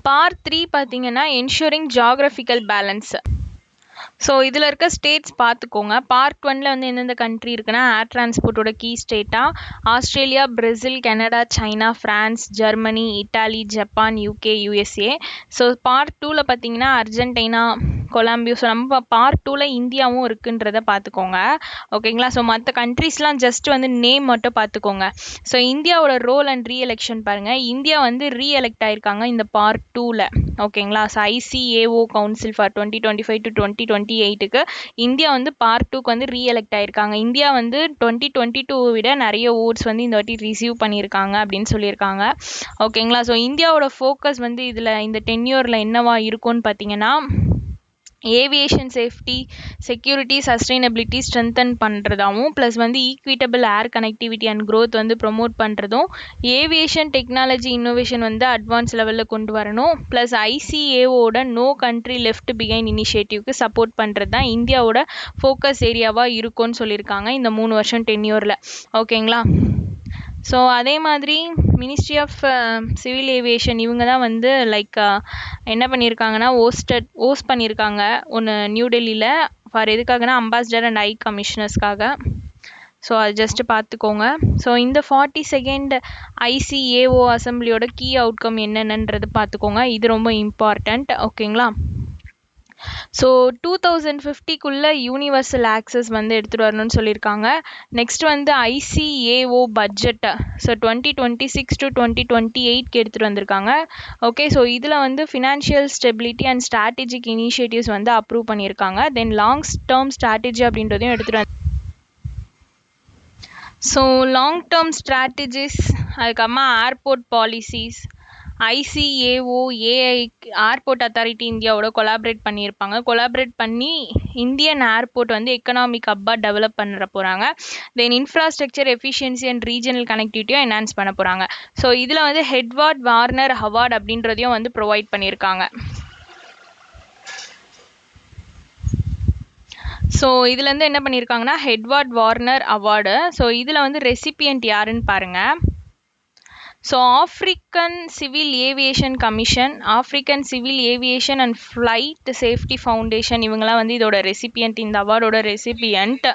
பார்ட் 3 பார்த்தீங்கன்னா என்ஷூரிங் ஜியாகிரபிக்கல் பேலன்ஸ். ஸோ இதில் இருக்க ஸ்டேட்ஸ் பார்த்துக்கோங்க. பார்ட் 1ல் வந்து எந்தெந்த கண்ட்ரி இருக்குன்னா ஏர் டிரான்ஸ்போர்ட்டோட கீ ஸ்டேட்டாக Australia, Brazil, Canada, China, France, Germany, Italy, Japan, UK, USA. So part 2ல் பார்த்தீங்கன்னா அர்ஜென்டினா, கொலம்பியா. ஸோ நம்ம பார்ட் 2ல் இந்தியாவும் இருக்குன்றதை பார்த்துக்கோங்க. ஓகேங்களா, ஸோ மற்ற கண்ட்ரீஸ்லாம் ஜஸ்ட் வந்து நேம் மட்டும் பார்த்துக்கோங்க. ஸோ இந்தியாவோட ரோல் அண்ட் ரீஎலெக்ஷன் பாருங்கள். இந்தியா வந்து ரீஎலெக்ட் ஆயிருக்காங்க இந்த பார்ட் 2ல். ஓகேங்களா, so ICAO council for 2025 to 2028க்கு இந்தியா வந்து பார்ட் 2க்கு வந்து ரீஎலெக்ட் ஆயிருக்காங்க. இந்தியா வந்து 2022 விட நிறைய ஓட்ஸ் வந்து இந்த வாட்டி ரிசீவ் பண்ணியிருக்காங்க அப்படின்னு சொல்லியிருக்காங்க. ஓகேங்களா, ஸோ இந்தியாவோட ஃபோக்கஸ் வந்து இதில் இந்த டென்யூரில் என்னவா இருக்கும்னு பார்த்தீங்கன்னா aviation safety, security, sustainability strengthen பண்ணுறதாகவும், ப்ளஸ் வந்து equitable air connectivity and growth வந்து ப்ரொமோட் பண்ணுறதும், ஏவியேஷன் டெக்னாலஜி இன்னோவேஷன் வந்து அட்வான்ஸ் லெவலில் கொண்டு வரணும், ப்ளஸ் ஐசிஏஓட நோ கண்ட்ரி லெஃப்ட் பிஹைண்ட் இனிஷியேட்டிவ்க்கு சப்போர்ட் பண்ணுறது தான் இந்தியாவோட ஃபோக்கஸ் ஏரியாவாக இருக்கும்னு சொல்லியிருக்காங்க இந்த 3 வருஷம் டென்யூரில். ஓகேங்களா, ஸோ அதே மாதிரி மினிஸ்ட்ரி ஆஃப் சிவில் ஏவியேஷன் இவங்க தான் வந்து லைக் என்ன பண்ணியிருக்காங்கன்னா ஹோஸ்ட் பண்ணியிருக்காங்க ஒன்று நியூ டெல்லியில். ஃபார் எதுக்காகனா அம்பாசிடர் அண்ட் ஹை கமிஷனர்ஸ்க்காக. ஸோ அது ஜஸ்ட்டு பார்த்துக்கோங்க. ஸோ இந்த 42nd ஐசிஏஓ அசம்பிளியோட கீ அவுட்கம் என்னென்னன்றது பார்த்துக்கோங்க, இது ரொம்ப இம்பார்ட்டண்ட். ஓகேங்களா, ஸோ 2050க்குள்ளே யூனிவர்சல் ஆக்சஸ் வந்து எடுத்துகிட்டு வரணும்னு சொல்லியிருக்காங்க. நெக்ஸ்ட் வந்து ஐசிஏஓ பட்ஜெட்டை ஸோ 2026 to 2028க்கு எடுத்துகிட்டு வந்திருக்காங்க. ஓகே, ஸோ இதில் வந்து financial stability and strategic initiatives வந்து அப்ரூவ் பண்ணியிருக்காங்க. தென் லாங் டேர்ம் ஸ்ட்ராட்டஜி அப்படின்றதையும் எடுத்துகிட்டு வந்து ஸோ லாங் டேர்ம் ஸ்ட்ராட்டஜிஸ், அதுக்கப்புறமா airport policies, ICAO AI airport authority இந்தியாவோட கொலாபரேட் பண்ணியிருப்பாங்க. கொலாபரேட் பண்ணி இந்தியன் ஏர்போர்ட் வந்து எக்கனாமிக் ஹப்பாக டெவலப் பண்ண போகிறாங்க. Then infrastructure efficiency and regional கனெக்டிவிட்டியும் என்ஹான்ஸ் பண்ண போகிறாங்க. ஸோ இதில் வந்து ஹெட்வார்ட் வார்னர் அவார்டு அப்படின்றதையும் வந்து ப்ரொவைட் பண்ணியிருக்காங்க. ஸோ இதுலேருந்து என்ன பண்ணியிருக்காங்கன்னா ஹெட்வார்ட் வார்னர் அவார்டு. ஸோ இதில் வந்து ரெசிபியன்ட் யாருன்னு பாருங்கள். So African civil aviation commission, African civil aviation and flight safety foundation இவங்கெல்லாம் வந்து இதோட ரெசிபியன்ட், இந்த அவார்டோட ரெசிபியன்ட்.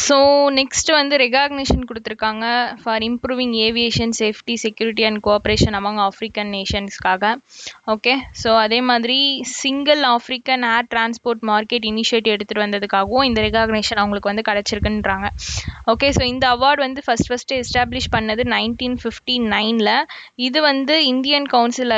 ஸோ நெக்ஸ்ட் வந்து ரெகாக்னிஷன் கொடுத்துருக்காங்க for improving aviation safety, security and cooperation among African நேஷன்ஸ்க்காக. ஓகே, ஸோ அதே மாதிரி single African air transport market initiative எடுத்துகிட்டு வந்ததுக்காகவும் இந்த ரெகாக்னிஷன் அவங்களுக்கு வந்து கிடச்சிருக்குன்றாங்க. ஓகே, ஸோ இந்த அவார்டு வந்து ஃபஸ்ட்டு எஸ்டாப்ளிஷ் பண்ணது 1959ல். இது வந்து Indian council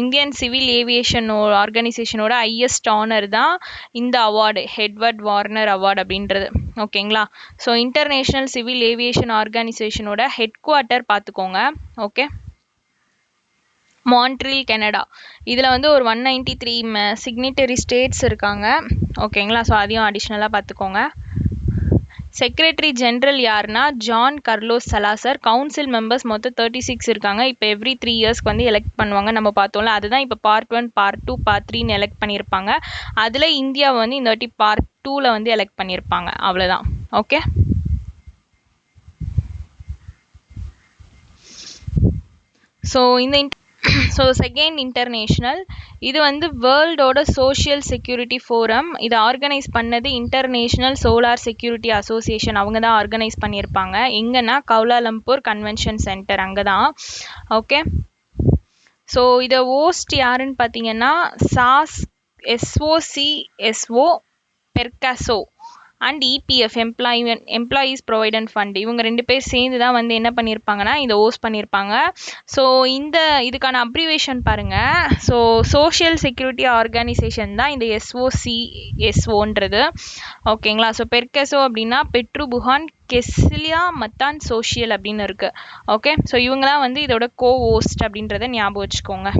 Indian civil aviation ஆர்கனைசேஷனோட ஹையஸ்ட் ஆனர் தான் இந்த அவார்டு, ஹெட்வர்ட் வார்னர் அவார்டு அப்படின்றது. ஓகேங்களா, ஸோ இன்டர்நேஷ்னல் சிவில் ஏவியேஷன் ஆர்கனைசேஷனோட ஹெட் குவார்ட்டர் பார்த்துக்கோங்க. Okay, Montreal, Canada. இதில் வந்து ஒரு 193 சிக்னிட்டரி ஸ்டேட்ஸ் இருக்காங்க. ஓகேங்களா, ஸோ அதையும் அடிஷ்னலாக பார்த்துக்கோங்க. செக்ரட்டரி ஜெனரல் யாருன்னா ஜான் கார்லோஸ் சலாசர். கவுன்சில் மெம்பர்ஸ் மொத்தம் 36 இருக்காங்க. இப்போ எவ்ரி 3 இயர்ஸ்க்கு வந்து எலெக்ட் பண்ணுவாங்க. நம்ம பார்த்தோம்ல, அதுதான் இப்போ பார்ட் 1, பார்ட் 2, பார்ட் 3ன்னு எலெக்ட் பண்ணியிருப்பாங்க. அதில் இந்தியாவை வந்து இந்த வாட்டி பார்ட் 2ல வந்து எலெக்ட் பண்ணியிருப்பாங்க. அவ்வளோதான். ஓகே. ஸோ செகண்ட் இன்டர்நேஷ்னல், இது வந்து வேர்ல்டோட சோஷியல் செக்யூரிட்டி ஃபோரம். இதை ஆர்கனைஸ் பண்ணது இன்டர்நேஷ்னல் சோலார் செக்யூரிட்டி அசோசியேஷன். அவங்க தான் ஆர்கனைஸ் பண்ணியிருப்பாங்க. எங்கன்னா கவுலாலம்பூர் கன்வென்ஷன் சென்டர், அங்கே தான். ஓகே. ஸோ இதை ஹோஸ்ட் யாருன்னு பார்த்தீங்கன்னா SOCSO, PERKESO and EPF, employees provident fund. இவங்க 2 பேர் சேர்ந்து தான் வந்து என்ன பண்ணியிருப்பாங்கன்னா இதை ஹோஸ்ட் பண்ணியிருப்பாங்க. ஸோ இதுக்கான அப்ரிவேஷன் பாருங்க. ஸோ சோஷியல் செக்யூரிட்டி ஆர்கனைசேஷன் தான் இந்த SOCSOன்றது. ஓகேங்களா. ஸோ பெர்காசோ அப்படின்னா பெட்ரு புகான் கெஸ்லியா மத்தான் சோஷியல் அப்படின்னு இருக்கு. ஓகே. ஸோ இவங்க தான் வந்து இதோட ஹோஸ்ட் அப்படின்றத ஞாபகம் வச்சுக்கோங்க.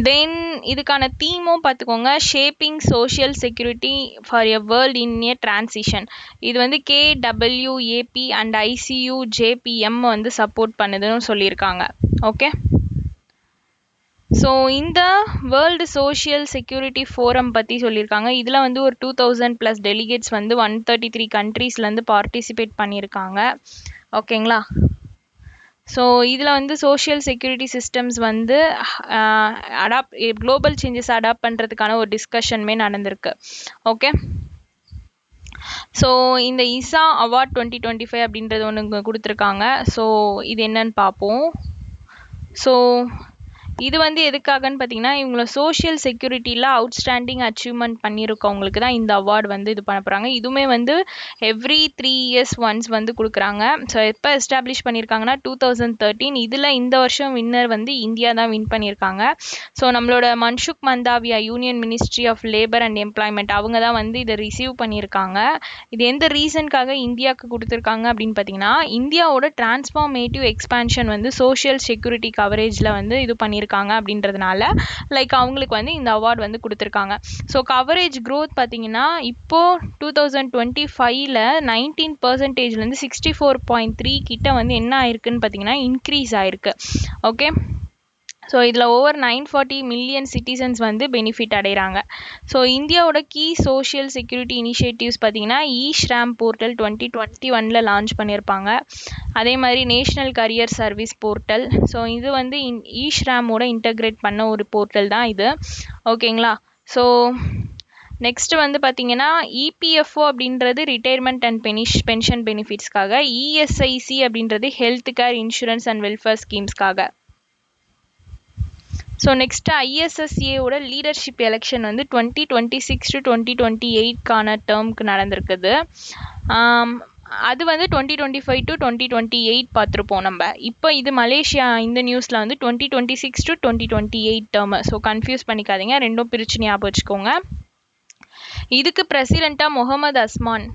தென் இதுக்கான தீமும் பார்த்துக்கோங்க, shaping social security for a world in a transition. இது வந்து KWAP அண்ட் ICUJPM வந்து சப்போர்ட் பண்ணுதுன்னு சொல்லியிருக்காங்க. ஓகே. ஸோ இந்த வேர்ல்டு சோஷியல் செக்யூரிட்டி ஃபோரம் பற்றி சொல்லியிருக்காங்க. இதில் வந்து ஒரு 2000+ டெலிகேட்ஸ் வந்து 133 கண்ட்ரீஸ்லேருந்து பார்ட்டிசிபேட் பண்ணியிருக்காங்க. ஓகேங்களா. ஸோ இதில் வந்து சோஷியல் செக்யூரிட்டி சிஸ்டம்ஸ் வந்து குளோபல் சேஞ்சஸ் அடாப்ட் பண்ணுறதுக்கான ஒரு டிஸ்கஷனுமே நடந்திருக்கு. ஓகே. ஸோ இந்த ISA அவார்ட் 2025 அப்படின்றது ஒன்று கொடுத்துருக்காங்க. ஸோ இது என்னன்னு பார்ப்போம். ஸோ இது வந்து எதுக்காகன்னு பார்த்தீங்கன்னா, இவங்கள சோஷியல் செக்யூரிட்டியில் அவுட்ஸ்டாண்டிங் அச்சீவ்மெண்ட் பண்ணியிருக்கவங்களுக்கு தான் இந்த அவார்டு வந்து இது பண்ண போகிறாங்க. இதுவுமே வந்து எவ்ரி 3 இயர்ஸ் ஒன்ஸ் வந்து கொடுக்குறாங்க. ஸோ எப்போ எஸ்டாப்ளிஷ் பண்ணியிருக்காங்கன்னா 2013. இதில் இந்த வருஷம் வின்னர் வந்து இந்தியா தான் வின் பண்ணியிருக்காங்க. ஸோ நம்மளோட Mansukh Mandaviya, union ministry of labour and employment, அவங்க தான் வந்து இதை ரிசீவ் பண்ணியிருக்காங்க. இது எந்த ரீசனுக்காக இந்தியாவுக்கு கொடுத்துருக்காங்க அப்படின்னு பார்த்தீங்கன்னா, இந்தியாவோட டிரான்ஸ்ஃபார்மேட்டிவ் எக்ஸ்பான்ஷன் வந்து சோஷியல் செக்யூரிட்டி கவரேஜில் வந்து இது பண்ணியிருக்காங்க அப்படின்றதுனால லைக் அவங்களுக்கு வந்து இந்த அவார்டு வந்து கொடுத்துருக்காங்க. ஸோ கவரேஜ் க்ரோத் பார்த்தீங்கன்னா இப்போ 2025ல் 19%லேருந்து 64.3 கிட்ட வந்து என்ன ஆயிருக்குன்னு பார்த்தீங்கன்னா இன்க்ரீஸ் ஆயிருக்கு. ஓகே. ஸோ இதில் ஓவர் 940 மில்லியன் சிட்டிசன்ஸ் வந்து பெனிஃபிட் அடைகிறாங்க. ஸோ இந்தியாவோட கீ சோஷியல் செக்யூரிட்டி இனிஷியேட்டிவ்ஸ் பார்த்தீங்கன்னா E-SRAM போர்ட்டல் 2021ல் லான்ச் பண்ணியிருப்பாங்க. அதே மாதிரி national career service portal. So இது வந்து E-SRAMோட இன்டகிரேட் பண்ண ஒரு போர்ட்டல் தான் இது. ஓகேங்களா. ஸோ நெக்ஸ்ட் வந்து பார்த்தீங்கன்னா EPFO அப்படின்றது ரிட்டையர்மெண்ட் அண்ட் பென்ஷன் பெனிஃபிட்ஸ்க்காக, ESIC அப்படின்றது health care insurance and welfare ஸ்கீம்ஸ்க்காக. ஸோ நெக்ஸ்ட்டு ISSAவோட லீடர்ஷிப் எலெக்ஷன் வந்து 2026 to 2028க்கான டேர்முக்கு நடந்திருக்குது. அது வந்து 2025 to 2028 பார்த்துருப்போம் நம்ம. இப்போ இது மலேசியா இந்த நியூஸில் வந்து 2026 to 2028 டேர்மு. ஸோ கன்ஃபியூஸ் பண்ணிக்காதீங்க, ரெண்டும் பிரித்து ஞாபகம் வச்சுக்கோங்க. இதுக்கு பிரசிடெண்ட்டாக முகமது அஸ்மான்,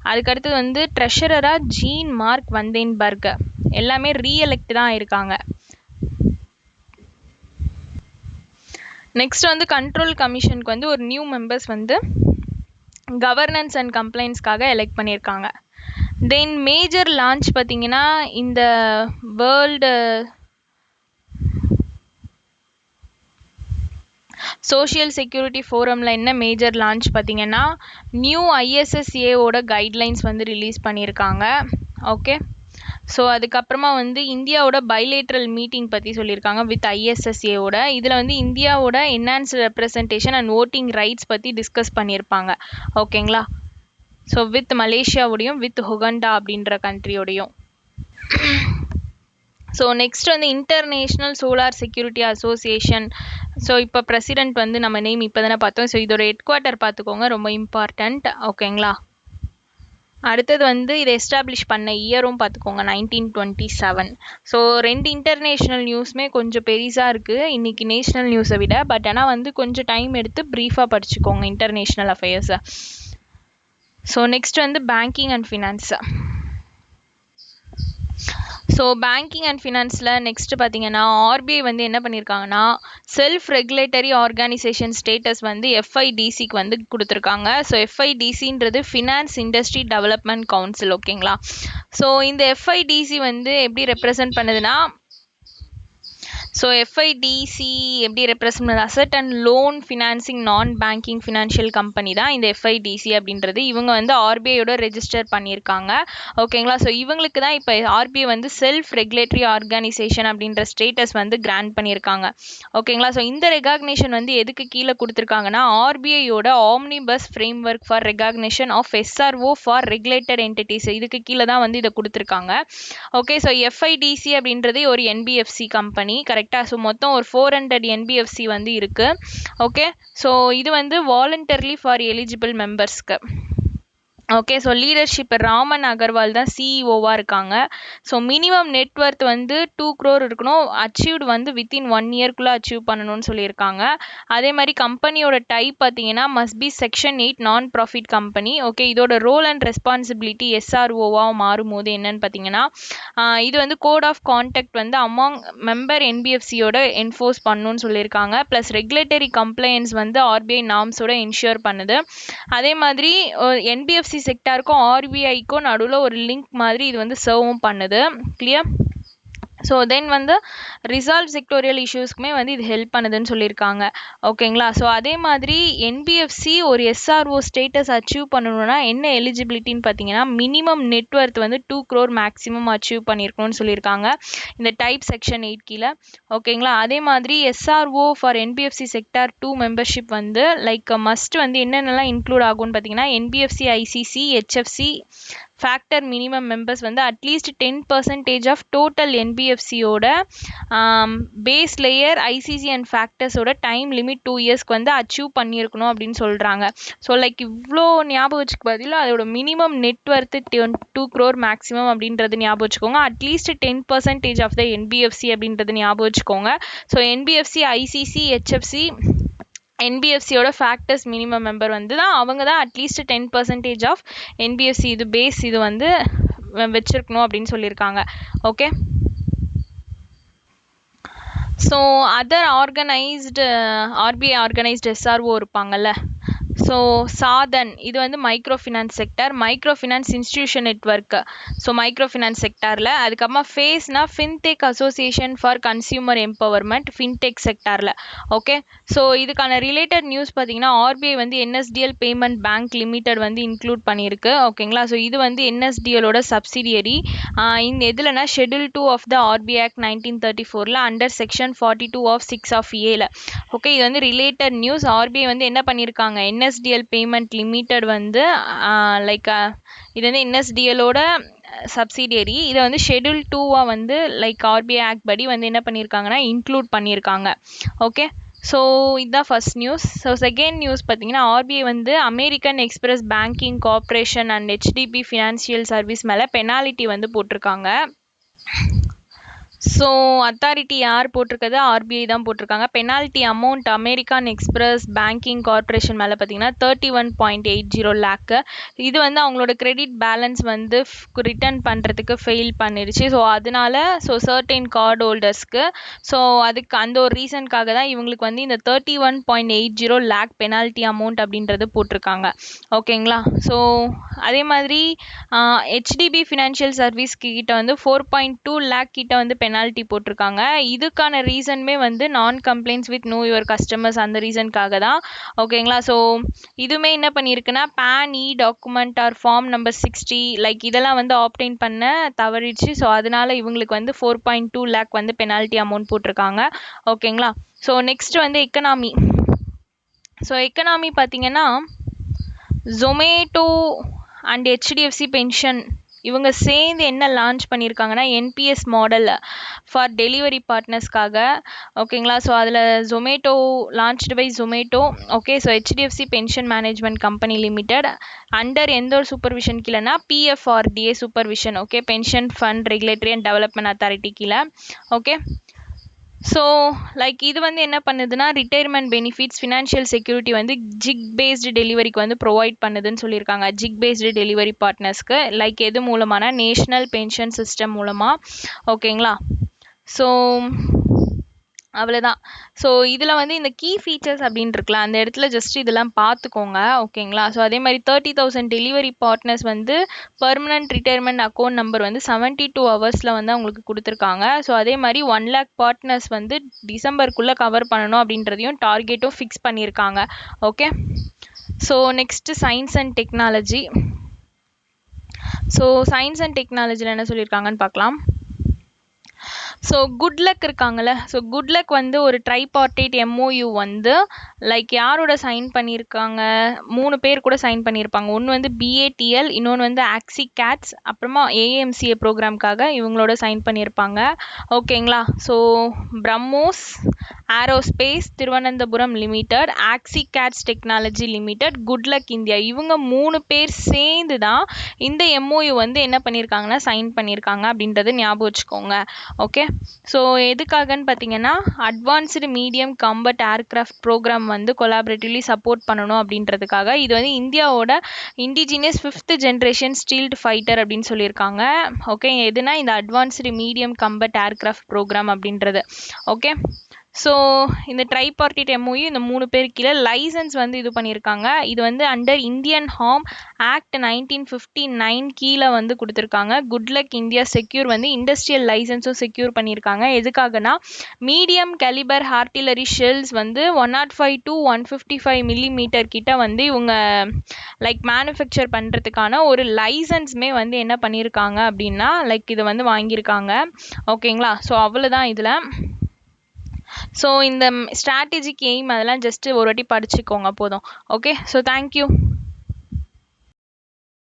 அதுக்கடுத்தது வந்து ட்ரெஷரராக ஜீன் மார்க் வந்தேன்பர்க். எல்லாமே ரீஎலெக்ட் தான் இருக்காங்க. நெக்ஸ்ட் வந்து கண்ட்ரோல் கமிஷனுக்கு வந்து ஒரு நியூ மெம்பர்ஸ் வந்து கவர்னன்ஸ் அண்ட் கம்ப்ளைண்ட்ஸ்க்காக எலெக்ட் பண்ணியிருக்காங்க. தென் மேஜர் லான்ச் பார்த்தீங்கன்னா இந்த வேர்ல்டு சோஷியல் செக்யூரிட்டி ஃபோரமில் என்ன மேஜர் லான்ச் பார்த்தீங்கன்னா நியூ ISSAவோட கைட்லைன்ஸ் வந்து ரிலீஸ் பண்ணியிருக்காங்க. ஓகே. ஸோ அதுக்கப்புறமா வந்து இந்தியாவோட பைலேட்ரல் மீட்டிங் பற்றி சொல்லியிருக்காங்க வித் ISSAவோட. இதில் வந்து இந்தியாவோட enhanced representation and voting rights பற்றி டிஸ்கஸ் பண்ணியிருப்பாங்க. ஓகேங்களா. ஸோ வித் மலேசியாவோடையும் வித் உகண்டா அப்படின்ற கண்ட்ரியோடையும். ஸோ நெக்ஸ்ட் வந்து international solar security association. So இப்போ பிரசிடெண்ட் வந்து நம்ம நேம் இப்போ தானே பார்த்தோம். ஸோ இதோட ஹெட் குவார்ட்டர் பார்த்துக்கோங்க, ரொம்ப இம்பார்ட்டண்ட். ஓகேங்களா. அடுத்தது வந்து இதை எஸ்டாப்ளிஷ் பண்ண இயரும் பார்த்துக்கோங்க, 1927. ஸோ 2 இன்டர்நேஷ்னல் நியூஸுமே கொஞ்சம் பெருசாக இருக்குது இன்றைக்கி நேஷ்னல் நியூஸை விட. பட் ஆனால் வந்து கொஞ்சம் டைம் எடுத்து ப்ரீஃபாக படிச்சுக்கோங்க இன்டர்நேஷ்னல் அஃபேர்ஸை. ஸோ நெக்ஸ்ட் வந்து banking and finance. So banking and ஃபினான்ஸில் நெக்ஸ்ட் பார்த்தீங்கன்னா ஆர்பிஐ வந்து என்ன பண்ணியிருக்காங்கன்னா செல்ஃப் ரெகுலேட்டரி ஆர்கனைசேஷன் ஸ்டேட்டஸ் வந்து எஃப்ஐடிசிக்கு வந்து கொடுத்துருக்காங்க. ஸோ எஃப்ஐடிசின்றது ஃபினான்ஸ் இண்டஸ்ட்ரி டெவலப்மெண்ட் கவுன்சில். ஓகேங்களா. ஸோ இந்த எஃப்ஐடிசி வந்து எப்படி ரெப்ரசன்ட் பண்ணுதுன்னா, ஸோ எஃப்ஐடிசி எப்படி ரெப்ரசன்ட் பண்ணுது, அசட் அண்ட் லோன் ஃபினான்சிங் நான் பேங்கிங் ஃபினான்ஷியல் கம்பெனி தான் இந்த எஃப்ஐடிசி அப்படின்றது. இவங்க வந்து ஆர்பிஐயோட ரெஜிஸ்டர் பண்ணியிருக்காங்க. ஓகேங்களா. ஸோ இவங்களுக்கு தான் இப்போ ஆர்பிஐ வந்து செல்ஃப் ரெகுலேட்டரி ஆர்கனைசேஷன் அப்படின்ற ஸ்டேட்டஸ் வந்து கிராண்ட் பண்ணியிருக்காங்க. ஓகேங்களா. ஸோ இந்த ரெகாக்னேஷன் வந்து எதுக்கு கீழே கொடுத்துருக்காங்கன்னா ஆர்பிஐயோட omnibus framework for recognition of SRO for regulated entities இதுக்கு கீழே தான் வந்து இதை கொடுத்துருக்காங்க. ஓகே. ஸோ எஃப்ஐடிசி அப்படின்றது ஒரு என்பிஎஃப்சி கம்பெனி. கரெக்டாக. ஸோ மொத்தம் ஒரு 400 என்பிஎஃப்சி வந்து இருக்குது. ஓகே. ஸோ இது வந்து வாலண்டர்லி ஃபார் எலிஜிபிள் மெம்பர்ஸ்க்கு. Okay. So leadership Raman Agarwal தான் சிஇஓவாக இருக்காங்க. ஸோ மினிமம் நெட்ஒர்த் வந்து 2 crore இருக்கணும். அச்சீவ்டு வந்து வித்தின் 1 yearக்குள்ளே அச்சீவ் பண்ணணும்னு சொல்லியிருக்காங்க. அதே மாதிரி கம்பெனியோட டைப் பார்த்தீங்கன்னா மஸ்ட் பி செக்ஷன் 8 நான் ப்ராஃபிட் கம்பெனி. ஓகே. இதோட ரோல் அண்ட் ரெஸ்பான்சிபிலிட்டி எஸ்ஆர்ஓவாக மாறும்போது என்னன்னு பார்த்தீங்கன்னா இது வந்து கோட் ஆஃப் கான்டாக்ட் வந்து அமாங் மெம்பர் என்பிஎஃப்சியோட என்ஃபோர்ஸ் பண்ணணும்னு சொல்லியிருக்காங்க. ப்ளஸ் ரெகுலேட்டரி கம்ப்ளைன்ஸ் வந்து ஆர்பிஐ நார்ம்ஸோட இன்ஷூர் பண்ணுது. அதே மாதிரி என்பிஎஃப்சி செக்டாருக்கும் ஆர்பிஐக்கும் நடுவில் ஒரு லிங்க் மாதிரி இது வந்து சர்வும் பண்ணுது. கிளியர். ஸோ தென் வந்து ரிசால்வ் செக்டோரியல் இஷ்யூஸ்க்குமே வந்து இது ஹெல்ப் பண்ணுதுன்னு சொல்லியிருக்காங்க. ஓகேங்களா. ஸோ அதே மாதிரி என்பிஎஃப்சி ஒரு எஸ்ஆர்ஓ ஸ்டேட்டஸ் அச்சீவ் பண்ணணும்னா என்ன எலிஜிபிலிட்டின்னு பார்த்தீங்கன்னா மினிமம் நெட்ஒர்த் வந்து 2 crore மேக்ஸிமம் அச்சீவ் பண்ணியிருக்கணும்னு சொல்லியிருக்காங்க இந்த டைப் செக்ஷன் 8 கீழே. ஓகேங்களா. அதே மாதிரி SRO for NBFC sector 2 membership வந்து லைக் மஸ்ட் வந்து என்னென்னலாம் இன்க்ளூட் ஆகும்னு பார்த்தீங்கன்னா NBFC ICC HFC factor minimum members வந்து அட்லீஸ்ட் 10% ஆஃப் டோட்டல் என்பிஎஃப்சியோட பேஸ் லேயர் ஐசிசி அண்ட் ஃபேக்டர்ஸோட டைம் லிமிட் 2 yearsக்கு வந்து அச்சீவ் பண்ணியிருக்கணும் அப்படின்னு சொல்கிறாங்க. ஸோ லைக் இவ்வளோ ஞாபகம் வச்சுக்க பதில் அதோட மினிமம் நெட்ஒர்த்து 2 crore மேக்ஸிமம் அப்படின்றது ஞாபகம் வச்சுக்கோங்க. அட்லீஸ்ட் 10% ஆஃப் த என்பிஎஃப்சி அப்படின்றது ஞாபகம் வச்சுக்கோங்க. ஸோ என்பிஎஃப்சி ஐசிசி ஹெச்எஃப்சி என்பிஎஃப்சியோட ஃபேக்டர்ஸ் மினிமம் மெம்பர் வந்து தான் அவங்க தான் அட்லீஸ்ட் 10% ஆஃப் என்பிஎஃப்சி இது பேஸ் இது வந்து வச்சுருக்கணும் அப்படின்னு சொல்லியிருக்காங்க. Okay. So other organised RBI organised SRO இருப்பாங்கல்ல. ஸோ சாதன் இது வந்து micro finance sector, micro finance institution network. So micro finance செக்டாரில். அதுக்கப்புறமா ஃபேஸ்னா fintech association for consumer empowerment fintech செக்டாரில். ஓகே. ஸோ இதுக்கான ரிலேட்டட் நியூஸ் பார்த்தீங்கன்னா ஆர்பிஐ வந்து என்எஸ்டிஎல் பேமெண்ட் பேங்க் லிமிடெட் வந்து இன்க்ளூட் பண்ணியிருக்கு. ஓகேங்களா. ஸோ இது வந்து என்எஸ்டிஎலோட சப்சிடியரி. இந்த எதுலனா schedule 2 of the RBI act 1934 under section 42 of 6 of ஏல. ஓகே. இது வந்து ரிலேட்டட் நியூஸ். ஆர்பிஐ வந்து என்ன பண்ணியிருக்காங்க என்எஸ்டிஎல் பேமெண்ட் லிமிடெட் வந்து லைக் இது வந்து என்எஸ்டிஎலோட சப்சிடியரி. இதை வந்து ஷெட்யூல் 2 வந்து லைக் ஆர்பிஐ ஆக்ட் படி வந்து என்ன பண்ணியிருக்காங்கன்னா இன்க்ளூட் பண்ணியிருக்காங்க. ஓகே. ஸோ இதுதான் first news. So second news பார்த்தீங்கன்னா ஆர்பிஐ வந்து American express banking corporation and HDB financial service மேலே பெனால்ட்டி வந்து போட்டிருக்காங்க. ஸோ அத்தாரிட்டி யார் போட்டிருக்கிறது ஆர்பிஐ தான் போட்டிருக்காங்க. Penalty amount American express banking corporation மேலே பார்த்தீங்கன்னா 31.80 lakh. இது வந்து அவங்களோட கிரெடிட் பேலன்ஸ் வந்து ரிட்டர்ன் பண்ணுறதுக்கு ஃபெயில் பண்ணிடுச்சு. ஸோ அதனால சர்டைன் கார்டு ஹோல்டர்ஸ்க்கு அதுக்கு அந்த ஒரு ரீசனுக்காக தான் இவங்களுக்கு வந்து இந்த 31.80 lakh பெனால்ட்டி அமௌண்ட் அப்படின்றது போட்டிருக்காங்க. ஓகேங்களா. ஸோ அதே மாதிரி ஹெச்டிபி ஃபினான்ஷியல் சர்வீஸ் கிட்ட வந்து 4.2 lakh கிட்ட வந்து பெனால்ட்டி போட்டிருக்காங்க. இதுக்கான ரீசனுமே வந்து நான் complaints with know your customers அந்த ரீசனுக்காக தான். ஓகேங்களா. ஸோ இதுவுமே என்ன பண்ணியிருக்குன்னா PAN document or form number 60 like இதெல்லாம் வந்து ஆப்டைன் பண்ண தவறிடுச்சு. ஸோ அதனால இவங்களுக்கு வந்து 4.2 lakh வந்து பெனால்ட்டி அமௌண்ட் போட்டிருக்காங்க. ஓகேங்களா. ஸோ நெக்ஸ்ட் வந்து எக்கனாமி. ஸோ எக்கனாமி பார்த்தீங்கன்னா ஜொமேட்டோ அண்ட் ஹெச்டிஎஃப்சி பென்ஷன் இவங்க சேர்ந்து என்ன லான்ச் பண்ணியிருக்காங்கன்னா என்பிஎஸ் மாடல் ஃபார் டெலிவரி பார்ட்னர்ஸ்க்காக. ஓகேங்களா. ஸோ அதில் Zomato launched by Zomato. Okay. So HDFC pension management company limited under எந்த ஒரு சூப்பர்விஷன் கீழேனா PFRDA supervision. Okay. Pension fund regulatory and development authority கீழே. ஓகே. ஸோ லைக் இது வந்து என்ன பண்ணுதுன்னா ரிட்டையர்மெண்ட் பெனிஃபிட்ஸ் ஃபினான்ஷியல் செக்யூரிட்டி வந்து ஜிக் பேஸ்டு டெலிவரிக்கு வந்து ப்ரொவைட் பண்ணுதுன்னு சொல்லியிருக்காங்க. ஜிக் பேஸ்டு டெலிவரி பார்ட்னர்ஸ்க்கு லைக் எது மூலமான நேஷ்னல் பென்ஷன் சிஸ்டம் மூலமாக. ஓகேங்களா. ஸோ அவ்வளோதான். ஸோ இதில் வந்து இந்த கீ ஃபீச்சர்ஸ் அப்படின்னு இருக்குல்ல, அந்த இடத்துல ஜஸ்ட் இதெல்லாம் பார்த்துக்கோங்க. ஓகேங்களா. ஸோ அதே மாதிரி 30,000 டெலிவரி பார்ட்னர்ஸ் வந்து பெர்மனன்ட் ரிட்டையர்மெண்ட் அக்கௌண்ட் நம்பர் வந்து 72 ஹவர்ஸில் வந்து அவங்களுக்கு கொடுத்துருக்காங்க. ஸோ அதே மாதிரி 1 lakh பார்ட்னர்ஸ் வந்து டிசம்பருக்குள்ளே கவர் பண்ணணும் அப்படின்றதையும் டார்கெட்டும் ஃபிக்ஸ் பண்ணியிருக்காங்க. Okay. So next science and technology. So science and டெக்னாலஜியில் என்ன சொல்லியிருக்காங்கன்னு பார்க்கலாம். ஸோ குட்லக் இருக்காங்கல்ல, ஸோ குட்லக் வந்து ஒரு ட்ரைபார்ட்டேட் MOU வந்து லைக் யாரோட சைன் பண்ணியிருக்காங்க, 3 பேர் கூட சைன் பண்ணியிருப்பாங்க. ஒன்று வந்து BATL, இன்னொன்று வந்து AXICATS, அப்புறமா AMCA ப்ரோக்ராம்காக இவங்களோட சைன் பண்ணியிருப்பாங்க. ஓகேங்களா. So BrahMos aerospace Thiruvananthapuram limited, AXICATS technology limited, good luck India, இவங்க 3 பேர் சேர்ந்து தான் இந்த MOU வந்து என்ன பண்ணியிருக்காங்கன்னா சைன் பண்ணியிருக்காங்க அப்படின்றத ஞாபகம் வச்சுக்கோங்க. ஓகே. ஸோ எதுக்காகன்னு பார்த்தீங்கன்னா advanced medium combat aircraft program வந்து கொலாபரேட்டிவ்லி சப்போர்ட் பண்ணணும் அப்படின்றதுக்காக. இது வந்து இந்தியாவோட இண்டிஜினியஸ் 5th ஜென்ரேஷன் ஸ்டீல்டு ஃபைட்டர் அப்படின்னு சொல்லியிருக்காங்க. ஓகே. எதுனா இந்த advanced medium combat aircraft program அப்படின்றது. ஓகே. ஸோ இந்த ட்ரைபார்ட்டிட் MOU இந்த 3 பேர் கீழே லைசன்ஸ் வந்து இது பண்ணியிருக்காங்க. இது வந்து அண்டர் இந்தியன் ஹார்ம் ஆக்ட் 1959 கீழே வந்து கொடுத்துருக்காங்க. குட்லக் இந்தியா செக்யூர் வந்து இண்டஸ்ட்ரியல் லைசன்ஸும் செக்யூர் பண்ணியிருக்காங்க. எதுக்காகனா மீடியம் கேலிபர் ஆர்ட்டிலரி ஷெல்ஸ் வந்து 105 to 155 மில்லிமீட்டர் கிட்ட வந்து இவங்க லைக் மேனுஃபேக்சர் பண்ணுறதுக்கான ஒரு லைசன்ஸுமே வந்து என்ன பண்ணியிருக்காங்க அப்படின்னா லைக் இதை வந்து வாங்கியிருக்காங்க. ஓகேங்களா. ஸோ அவ்வளோதான் இதில். ஸோ இந்த ஸ்ட்ராட்டஜிக் எய்ம் அதெல்லாம் ஜஸ்ட்டு ஒரு வாட்டி படிச்சுக்கோங்க போதும். ஓகே. So thank you.